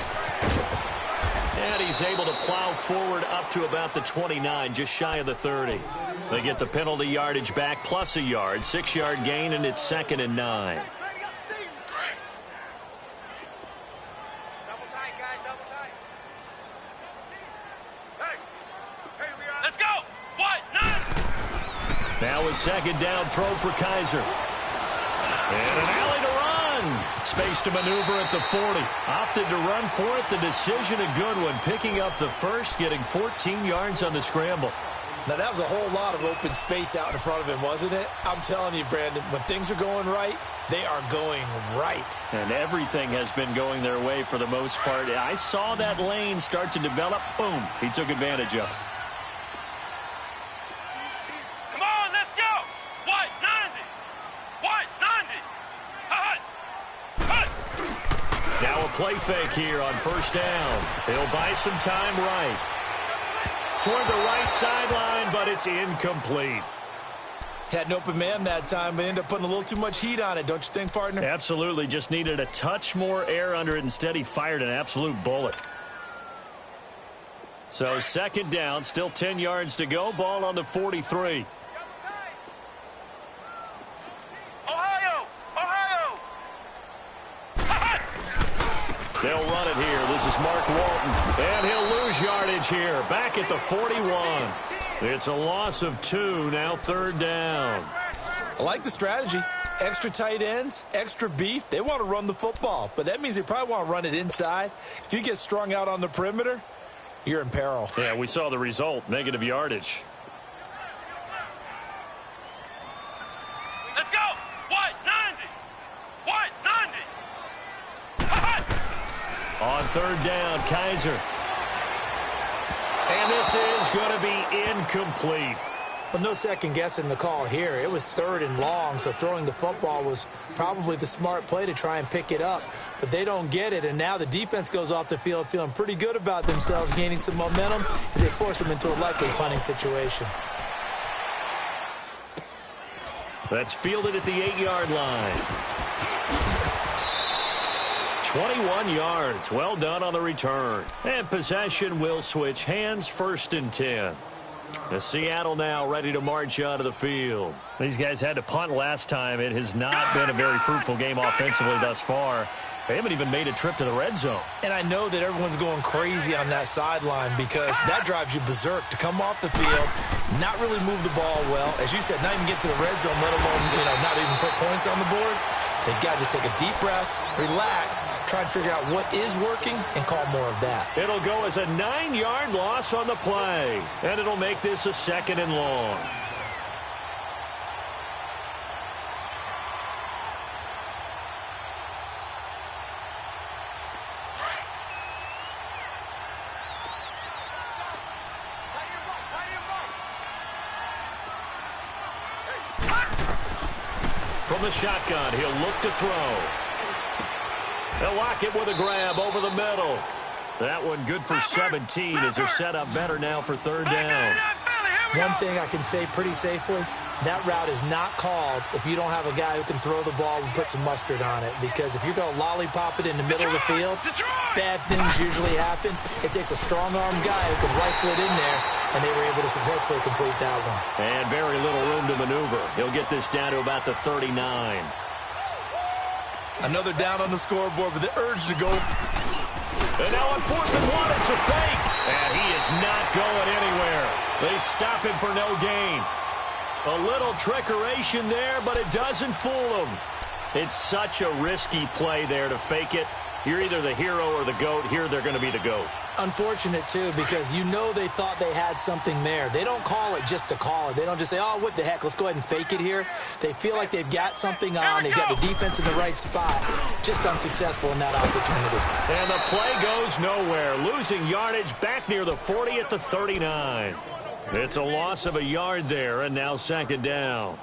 [SPEAKER 5] And he's able to plow forward up to about the 29, just shy of the 30. They get the penalty yardage back plus a yard, 6-yard gain, and it's 2nd and 9.
[SPEAKER 8] Double tight, guys, double tight. Hey, we are. Let's go. What? 90.
[SPEAKER 5] Now a 2nd down throw for Kaiser. And an alley to run. Space to maneuver at the 40. Opted to run for it. The decision a good one. Picking up the first, getting 14 yards on the scramble.
[SPEAKER 7] Now, that was a whole lot of open space out in front of him, wasn't it? I'm telling you, Brandon, when things are going right, they are going right.
[SPEAKER 5] And everything has been going their way for the most part. I saw that lane start to develop. Boom. He took advantage of it.
[SPEAKER 8] Come on, let's go. What? 90. What? 90. Hut.
[SPEAKER 5] Now a play fake here on 1st down. He'll buy some time right. Toward the right sideline, but it's incomplete.
[SPEAKER 7] Had an open man that time, but ended up putting a little too much heat on it, don't you think, partner?
[SPEAKER 5] Absolutely. Just needed a touch more air under it. Instead, he fired an absolute bullet. So 2nd down, still 10 yards to go. Ball on the 43.
[SPEAKER 8] Ohio.
[SPEAKER 5] They'll run it here. This is Mark Walton. And he'll lose yardage here. Back at the 41. It's a loss of 2. Now 3rd down.
[SPEAKER 7] I like the strategy. Extra tight ends, extra beef. They want to run the football, but that means they probably want to run it inside. If you get strung out on the perimeter, you're in peril.
[SPEAKER 5] Yeah, we saw the result. Negative yardage.
[SPEAKER 8] Let's go. What? 90. What? 90.
[SPEAKER 5] On 3rd down, Kaiser. And this is going to be incomplete.
[SPEAKER 7] But no second guessing the call here. It was 3rd and long, so throwing the football was probably the smart play to try and pick it up. But they don't get it, and now the defense goes off the field feeling pretty good about themselves, gaining some momentum as they force them into a likely punting situation.
[SPEAKER 5] That's fielded at the 8-yard line. 21 yards. Well done on the return. And possession will switch hands, 1st and 10. The Seattle now ready to march out of the field. These guys had to punt last time. It has not been a very fruitful game offensively thus far. They haven't even made a trip to the red zone.
[SPEAKER 7] And I know that everyone's going crazy on that sideline because that drives you berserk to come off the field, not really move the ball well. As you said, not even get to the red zone, let alone, not even put points on the board. They've got to just take a deep breath, relax, try and figure out what is working, and call more of that.
[SPEAKER 5] It'll go as a 9-yard loss on the play, and it'll make this a 2nd and long. From the shotgun, he'll look to throw. They'll lock it with a grab over the middle. That one good for 17 as they're set up better now for 3rd down.
[SPEAKER 7] One thing I can say pretty safely, that route is not called if you don't have a guy who can throw the ball and put some mustard on it. Because if you're going to lollipop it in the middle of the field, bad things usually happen. It takes a strong-armed guy who can rifle it in there, and they were able to successfully complete that one.
[SPEAKER 5] And very little room to maneuver. He'll get this down to about the 39.
[SPEAKER 7] Another down on the scoreboard with the urge to go.
[SPEAKER 5] And now on 4th and 1, it's a fake. And he is not going anywhere. They stop him for no gain. A little trickeration there, but it doesn't fool him. It's such a risky play there to fake it. You're either the hero or the GOAT. Here they're going to be the GOAT.
[SPEAKER 9] Unfortunate, too, because you know they thought they had something there. They don't call it just to call it. They don't just say, oh, what the heck, let's go ahead and fake it here. They feel like they've got something on. They've got the defense in the right spot. Just unsuccessful in that opportunity.
[SPEAKER 5] And the play goes nowhere. Losing yardage back near the 40 at the 39. It's a loss of a yard there, and now second down.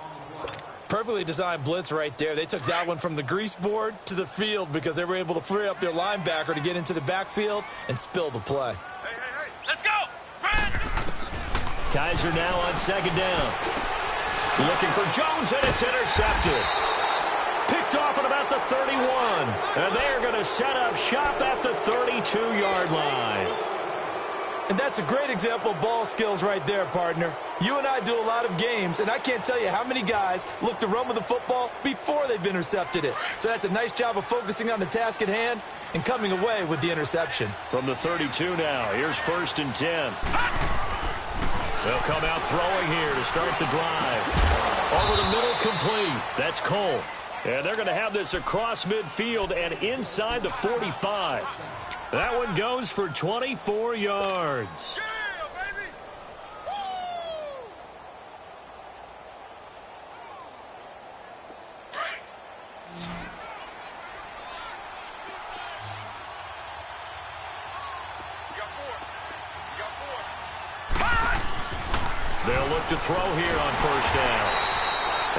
[SPEAKER 9] Perfectly designed blitz right there. They took that one from the grease board to the field because they were able to free up their linebacker to get into the backfield and spill the play.
[SPEAKER 8] Hey, let's go!
[SPEAKER 5] Kaiser now on second down. Looking for Jones, and it's intercepted. Picked off at about the 31. And they're going to set up shop at the 32-yard line.
[SPEAKER 9] And that's a great example of ball skills right there, partner. You and I do a lot of games, and I can't tell you how many guys look to run with the football before they've intercepted it. So that's a nice job of focusing on the task at hand and coming away with the interception.
[SPEAKER 5] From the 32 now, here's 1st and 10. They'll come out throwing here to start the drive. Over the middle, complete. That's Cole. And they're going to have this across midfield and inside the 45. That one goes for 24 yards.
[SPEAKER 8] Yeah, baby!
[SPEAKER 5] They'll look to throw here on 1st down.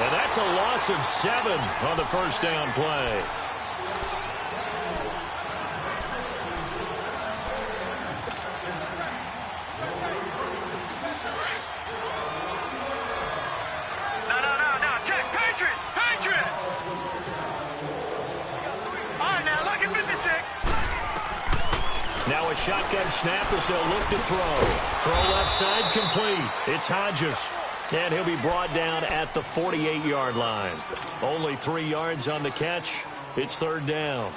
[SPEAKER 5] And that's a loss of 7 on the 1st down play. Now a shotgun snap as they'll look to throw. Throw left side complete. It's Hodges. And he'll be brought down at the 48-yard line. Only 3 yards on the catch. It's 3rd down.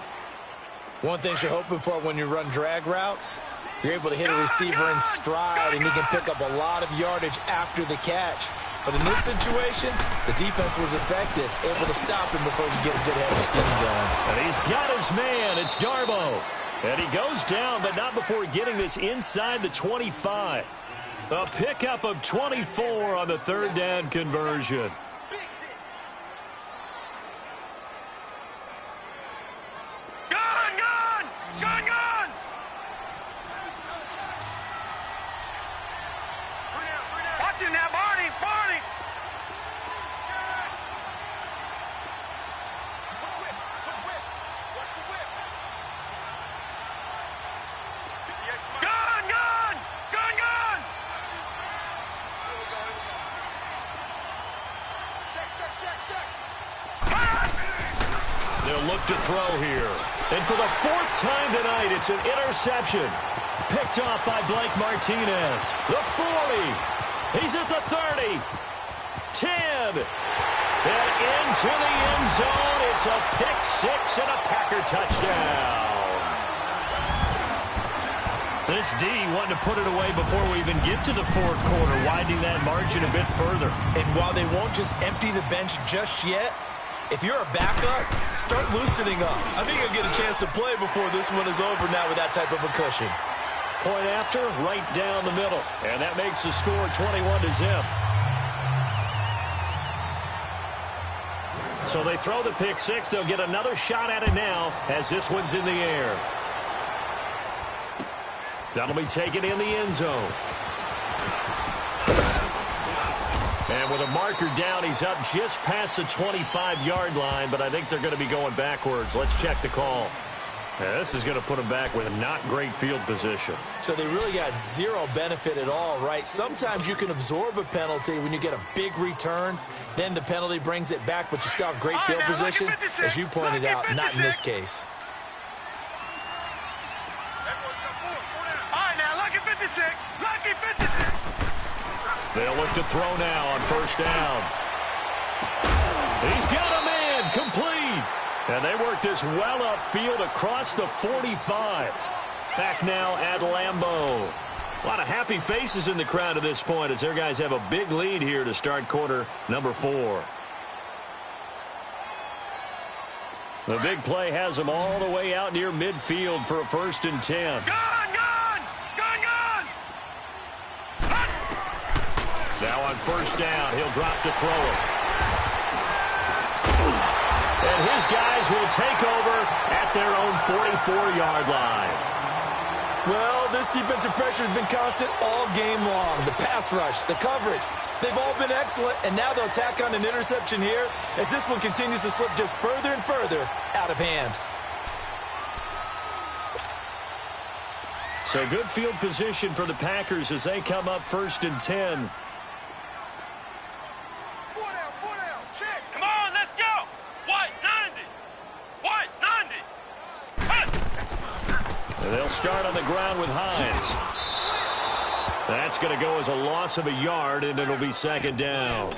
[SPEAKER 9] One thing you're hoping for when you run drag routes, you're able to hit a receiver in stride, and he can pick up a lot of yardage after the catch. But in this situation, the defense was effective, able to stop him before he could get a good head of steam going.
[SPEAKER 5] And he's got his man. It's Darbo. And he goes down, but not before getting this inside the 25. A pickup of 24 on the 3rd down conversion.
[SPEAKER 8] Gun! Watch him now, Barney!
[SPEAKER 5] They'll look to throw here. And for the 4th time tonight, it's an interception. Picked off by Blake Martinez. The 40. He's at the 30. 10. And into the end zone. It's a pick 6 and a Packer touchdown. This D wanting to put it away before we even get to the 4th quarter, widening that margin a bit further.
[SPEAKER 9] And while they won't just empty the bench just yet, if you're a backup, start loosening up. I think you'll get a chance to play before this one is over now with that type of a cushion.
[SPEAKER 5] Point after, right down the middle. And that makes the score 21-0. So they throw the pick 6. They'll get another shot at it now as this one's in the air. That'll be taken in the end zone. And with a marker down, he's up just past the 25-yard line, but I think they're going to be going backwards. Let's check the call. Yeah, this is going to put them back with not great field position.
[SPEAKER 9] So they really got zero benefit at all, right? Sometimes you can absorb a penalty when you get a big return. Then the penalty brings it back, but you still have great field position. As you pointed out, not in this case.
[SPEAKER 8] All right, now, lucky 56. Lucky 56.
[SPEAKER 5] They'll look to throw now on 1st down. He's got a man, complete. And they work this well upfield across the 45. Back now at Lambeau. A lot of happy faces in the crowd at this point as their guys have a big lead here to start quarter number 4. The big play has him all the way out near midfield for a 1st and 10. Now on 1st down, he'll drop to throw it. And his guys will take over at their own 44-yard line.
[SPEAKER 9] Well, this defensive pressure has been constant all game long. The pass rush, the coverage, they've all been excellent, and now they'll tack on an interception here as this one continues to slip just further and further out of hand.
[SPEAKER 5] So good field position for the Packers as they come up 1st and 10. They'll start on the ground with Hines. That's going to go as a loss of a yard, and it'll be 2nd down.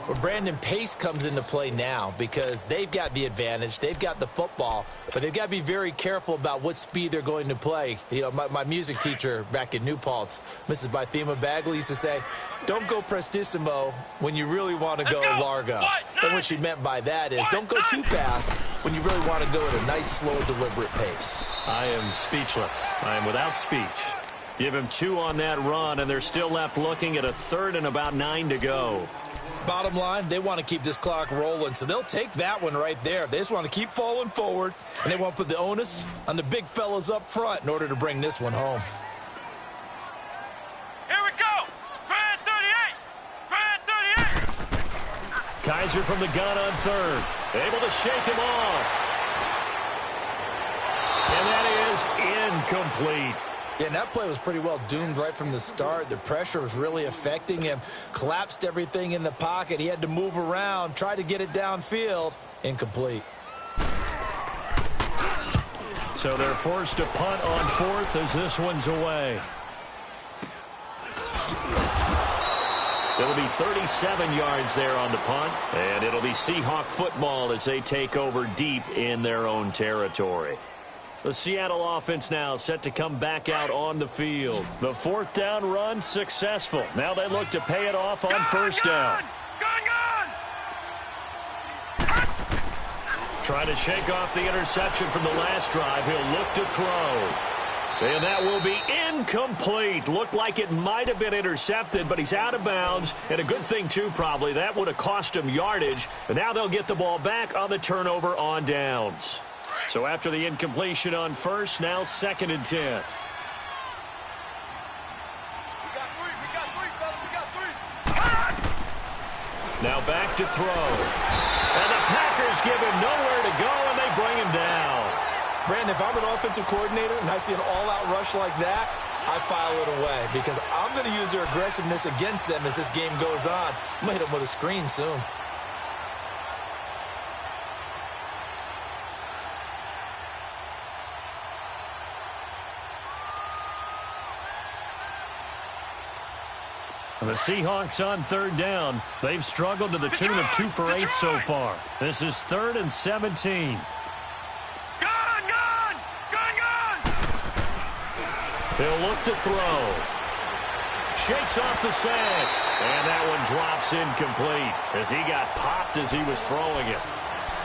[SPEAKER 9] Well, Brandon, pace comes into play now because they've got the advantage. They've got the football, but they've got to be very careful about what speed they're going to play. You know, my music teacher back in New Paltz, Mrs. Bythema Bagley, used to say, don't go prestissimo when you really want to go largo. And what she meant by that is don't go too fast when you really want to go at a nice, slow, deliberate pace.
[SPEAKER 5] I am speechless. I am without speech. Give him 2 on that run, and they're still left looking at a 3rd and about 9 to go.
[SPEAKER 9] Bottom line, they want to keep this clock rolling, so they'll take that one right there. They just want to keep falling forward, and they want to put the onus on the big fellas up front in order to bring this one home.
[SPEAKER 8] Here we go. Grand 38.
[SPEAKER 5] Kaiser from the gun on 3rd. Able to shake him off. And that is incomplete.
[SPEAKER 9] Yeah, and that play was pretty well doomed right from the start. The pressure was really affecting him. Collapsed everything in the pocket. He had to move around, try to get it downfield. Incomplete.
[SPEAKER 5] So they're forced to punt on 4th as this one's away. It'll be 37 yards there on the punt, and it'll be Seahawk football as they take over deep in their own territory. The Seattle offense now set to come back out on the field. The 4th down run successful. Now they look to pay it off on 1st down. Trying to shake off the interception from the last drive. He'll look to throw. And that will be incomplete. Looked like it might have been intercepted, but he's out of bounds. And a good thing, too, probably. That would have cost him yardage. And now they'll get the ball back on the turnover on downs. So after the incompletion on 1st, now 2nd and 10.
[SPEAKER 8] We got 3, fellas. We got 3.
[SPEAKER 5] Now back to throw. And the Packers give him nowhere to go, and they bring him down.
[SPEAKER 9] Brandon, if I'm an offensive coordinator and I see an all-out rush like that, I file it away because I'm going to use their aggressiveness against them as this game goes on. I'm going to hit them with a screen soon.
[SPEAKER 5] The Seahawks on 3rd down. They've struggled to the tune of 2 for 8 so far. This is 3rd and 17.
[SPEAKER 8] Gun!
[SPEAKER 5] He'll look to throw. Shakes off the sack. And that one drops incomplete as he got popped as he was throwing it.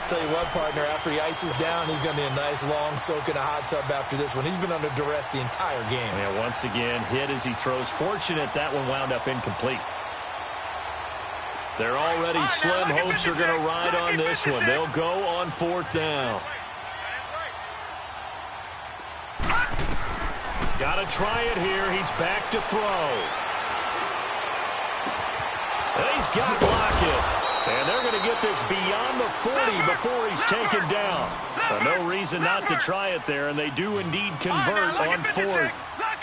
[SPEAKER 9] Tell you what, partner, after he ices down, he's going to be a nice long soak in a hot tub after this one. He's been under duress the entire game.
[SPEAKER 5] Yeah, once again, hit as he throws. Fortunate that one wound up incomplete. They're already slim hopes are going to ride on this one. They'll go on 4th down. Got to try it here. He's back to throw. He's got Lockett. And they're going to get this beyond the 40 before he's taken down. No reason not to try it there, and they do indeed convert on 4th.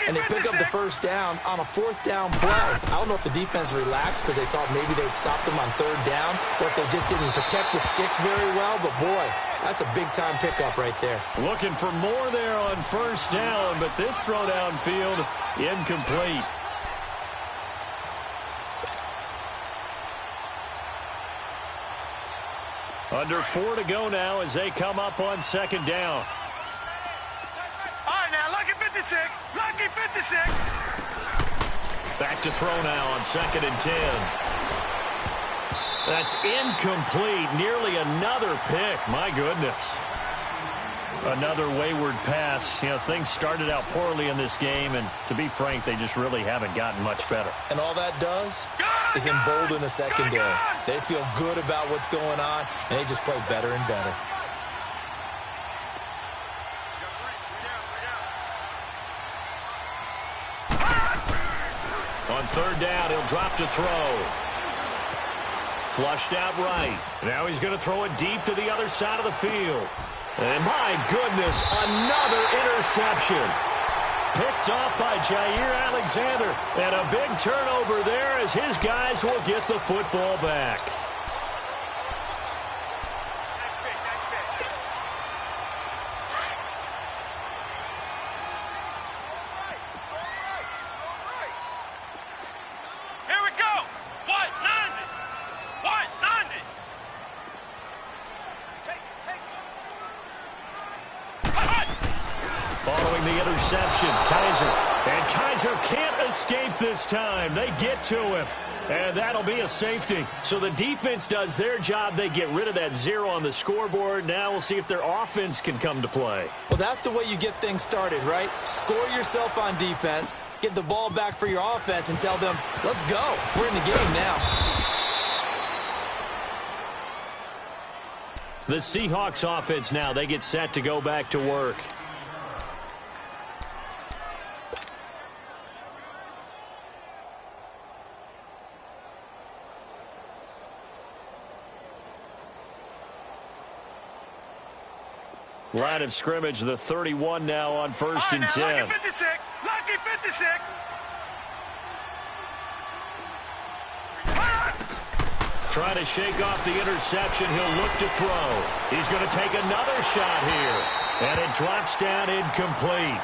[SPEAKER 9] And they pick up the 1st down on a 4th down play. I don't know if the defense relaxed because they thought maybe they'd stopped them on 3rd down, or if they just didn't protect the sticks very well. But, boy, that's a big-time pickup right there.
[SPEAKER 5] Looking for more there on 1st down, but this throw downfield incomplete. Under 4 to go now as they come up on 2nd down.
[SPEAKER 8] All right, now, lucky 56. Lucky 56.
[SPEAKER 5] Back to throw now on 2nd and 10. That's incomplete. Nearly another pick. My goodness. Another wayward pass. You know, things started out poorly in this game, and to be frank, they just really haven't gotten much better.
[SPEAKER 9] And all that does is embolden a secondary. They feel good about what's going on, and they just play better and better.
[SPEAKER 5] On third down, he'll drop to throw. Flushed out right. Now he's going to throw it deep to the other side of the field. And my goodness, another interception. Picked off by Jair Alexander. And a big turnover there as his guys will get the football back. Following the interception, Kaiser. And Kaiser can't escape this time. They get to him. And that'll be a safety. So the defense does their job. They get rid of that 0 on the scoreboard. Now we'll see if their offense can come to play.
[SPEAKER 9] Well, that's the way you get things started, right? Score yourself on defense, get the ball back for your offense, and tell them, let's go. We're in the game now.
[SPEAKER 5] The Seahawks offense now, they get set to go back to work. Line of scrimmage, the 31 now on 1st and 10.
[SPEAKER 8] Lucky 56. Lucky 56.
[SPEAKER 5] Trying to shake off the interception. He'll look to throw. He's going to take another shot here. And it drops down incomplete.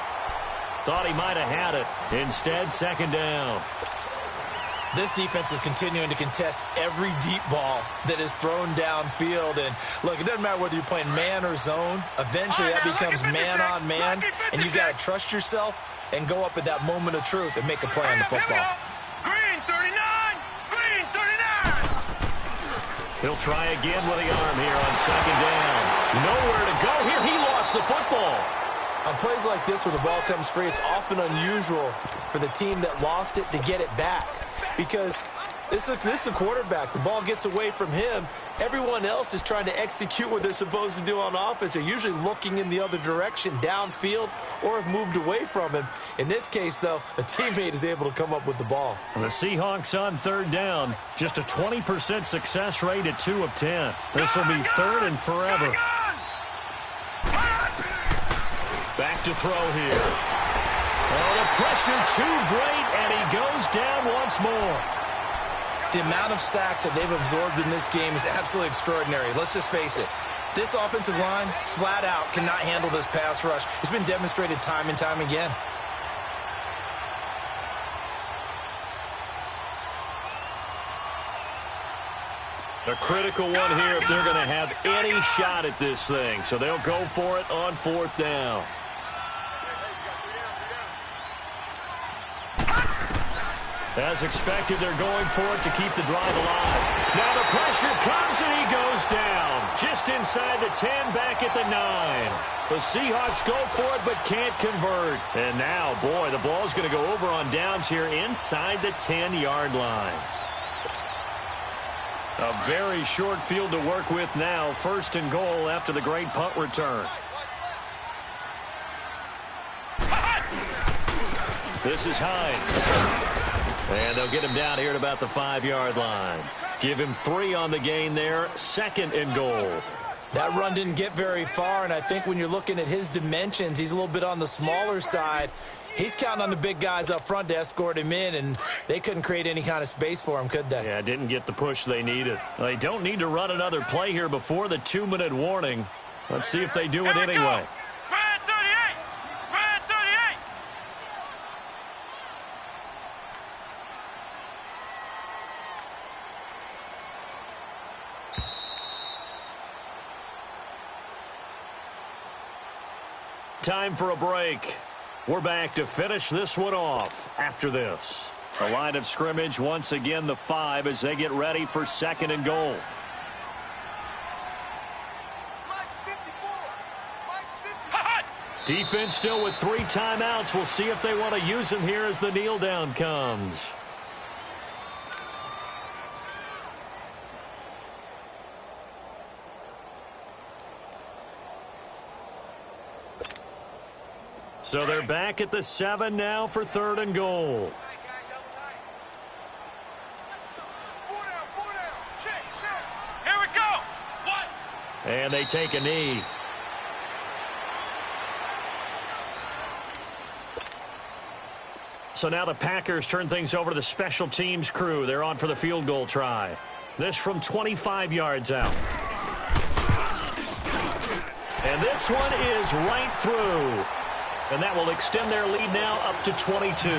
[SPEAKER 5] Thought he might have had it. Instead, 2nd down.
[SPEAKER 9] This defense is continuing to contest every deep ball that is thrown downfield. And, look, it doesn't matter whether you're playing man or zone. Eventually, that becomes man-on-man. And you've got to trust yourself and go up at that moment of truth and make a play on the football.
[SPEAKER 8] Green 39. Green 39.
[SPEAKER 5] He'll try again with the arm here on 2nd down. Nowhere to go here. He lost the football.
[SPEAKER 9] On plays like this where the ball comes free, it's often unusual for the team that lost it to get it back. Because this is the quarterback. The ball gets away from him. Everyone else is trying to execute what they're supposed to do on offense. They're usually looking in the other direction, downfield, or have moved away from him. In this case, though, a teammate is able to come up with the ball.
[SPEAKER 5] The Seahawks on 3rd down. Just a 20% success rate at 2 of 10. This will be 3rd and forever. Back to throw here. Oh, the pressure too great, and he goes down once more.
[SPEAKER 9] The amount of sacks that they've absorbed in this game is absolutely extraordinary. Let's just face it. This offensive line, flat out, cannot handle this pass rush. It's been demonstrated time and time again.
[SPEAKER 5] A critical one here if they're going to have any shot at this thing. So they'll go for it on 4th down. As expected, they're going for it to keep the drive alive. Now the pressure comes and he goes down. Just inside the 10, back at the 9. The Seahawks go for it but can't convert. And now, boy, the ball's going to go over on downs here inside the 10-yard line. A very short field to work with now. 1st and goal after the great punt return. This is Hines. And they'll get him down here at about the 5-yard line. Give him 3 on the gain there. 2nd and goal.
[SPEAKER 9] That run didn't get very far, and I think when you're looking at his dimensions, he's a little bit on the smaller side. He's counting on the big guys up front to escort him in, and they couldn't create any kind of space for him, could they?
[SPEAKER 5] Yeah, didn't get the push they needed. They don't need to run another play here before the 2-minute warning. Let's see if they do it anyway. Time for a break. We're back to finish this one off after this. The line of scrimmage, once again, the 5 as they get ready for 2nd and goal. Defense still with 3 timeouts. We'll see if they want to use them here as the kneel down comes. So they're back at the 7 now for 3rd and goal.
[SPEAKER 8] Here we go. What?
[SPEAKER 5] And they take a knee. So now the Packers turn things over to the special teams crew. They're on for the field goal try. This from 25 yards out. And this one is right through. And that will extend their lead now up to 22.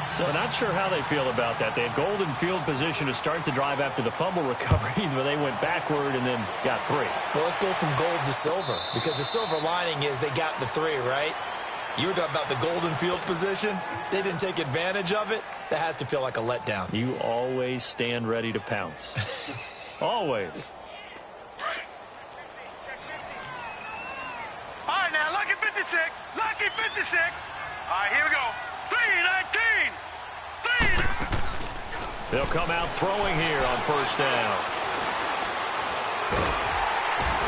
[SPEAKER 5] So not sure how they feel about that. They had golden field position to start the drive after the fumble recovery, but they went backward and then got 3.
[SPEAKER 9] Well, let's go from gold to silver, because the silver lining is they got the 3, right? You were talking about the golden field position. They didn't take advantage of it. That has to feel like a letdown.
[SPEAKER 5] You always stand ready to pounce. Always.
[SPEAKER 8] All right, now, lucky 56. Lucky 56. All right, here we go. 3-19.
[SPEAKER 5] They'll come out throwing here on 1st down.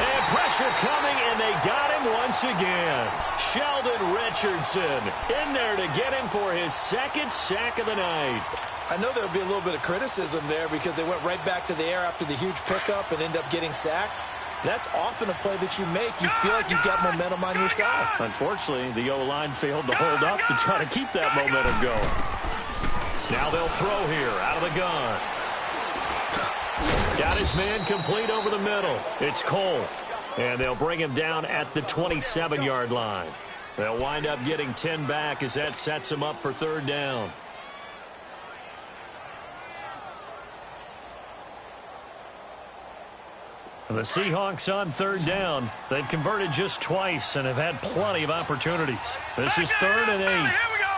[SPEAKER 5] And pressure coming, and they got him once again. Sheldon Richardson in there to get him for his 2nd sack of the night.
[SPEAKER 9] I know there would be a little bit of criticism there because they went right back to the air after the huge pickup and end up getting sacked. That's often a play that you make. You feel like you've got momentum on your side.
[SPEAKER 5] Unfortunately, the O-line failed to hold up to try to keep that momentum going. Now they'll throw here out of the gun. Got his man complete over the middle. It's Cole. And they'll bring him down at the 27-yard line. They'll wind up getting 10 back as that sets them up for 3rd down. The Seahawks on 3rd down. They've converted just twice and have had plenty of opportunities. This is 3rd and 8.
[SPEAKER 8] Here we go.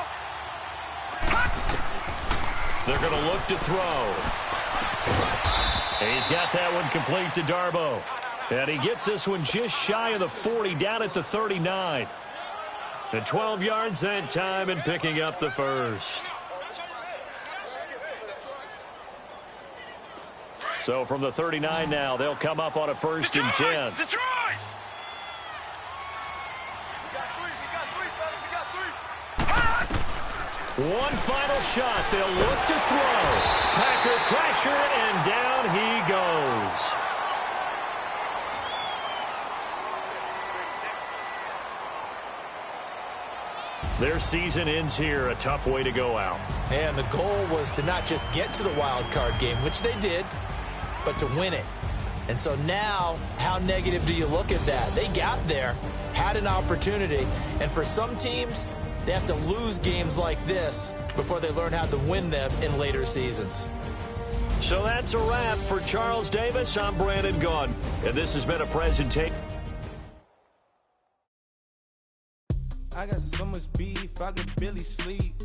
[SPEAKER 5] They're going to look to throw. He's got that one complete to Darboh. And he gets this one just shy of the 40, down at the 39. And 12 yards that time and picking up the 1st. So from the 39 now, they'll come up on a 1st and 10.
[SPEAKER 8] Detroit!
[SPEAKER 5] One final shot. They'll look to throw. Packer pressure, and down he goes. Their season ends here. A tough way to go out.
[SPEAKER 9] And the goal was to not just get to the wild card game, which they did, but to win it. And so now, how negative do you look at that? They got there, had an opportunity, and for some teams, they have to lose games like this before they learn how to win them in later seasons.
[SPEAKER 5] So that's a wrap for Charles Davis. I'm Brandon Gaudin, and this has been a presentation.
[SPEAKER 10] I got so much beef, I could barely sleep.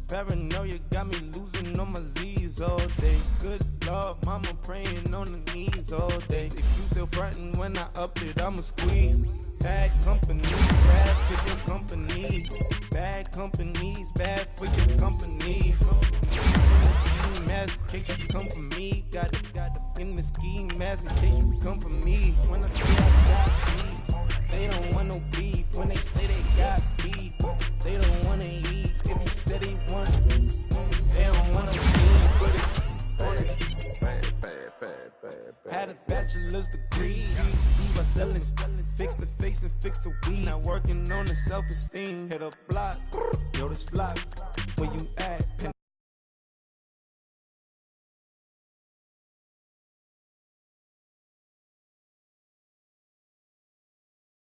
[SPEAKER 10] Paranoia got me losing on my Z's all day. Good Lord, mama praying on the knees all day. If you still frontin' when I up it, I'ma squeeze. Bad company, bad for your company. Bad companies, bad for your company. Scheme mask in case you come for me. Got it in the scheme mask in case you come for me. When I say I got beef, they don't want no beef. When they say they got beef, they don't wanna eat. If you said they want, they don't wanna eat. Put it on it. Had a bachelor's degree. By selling, fix the face and fix the weed. Now working on the self-esteem. Hit a block, yo, this block. Where you at?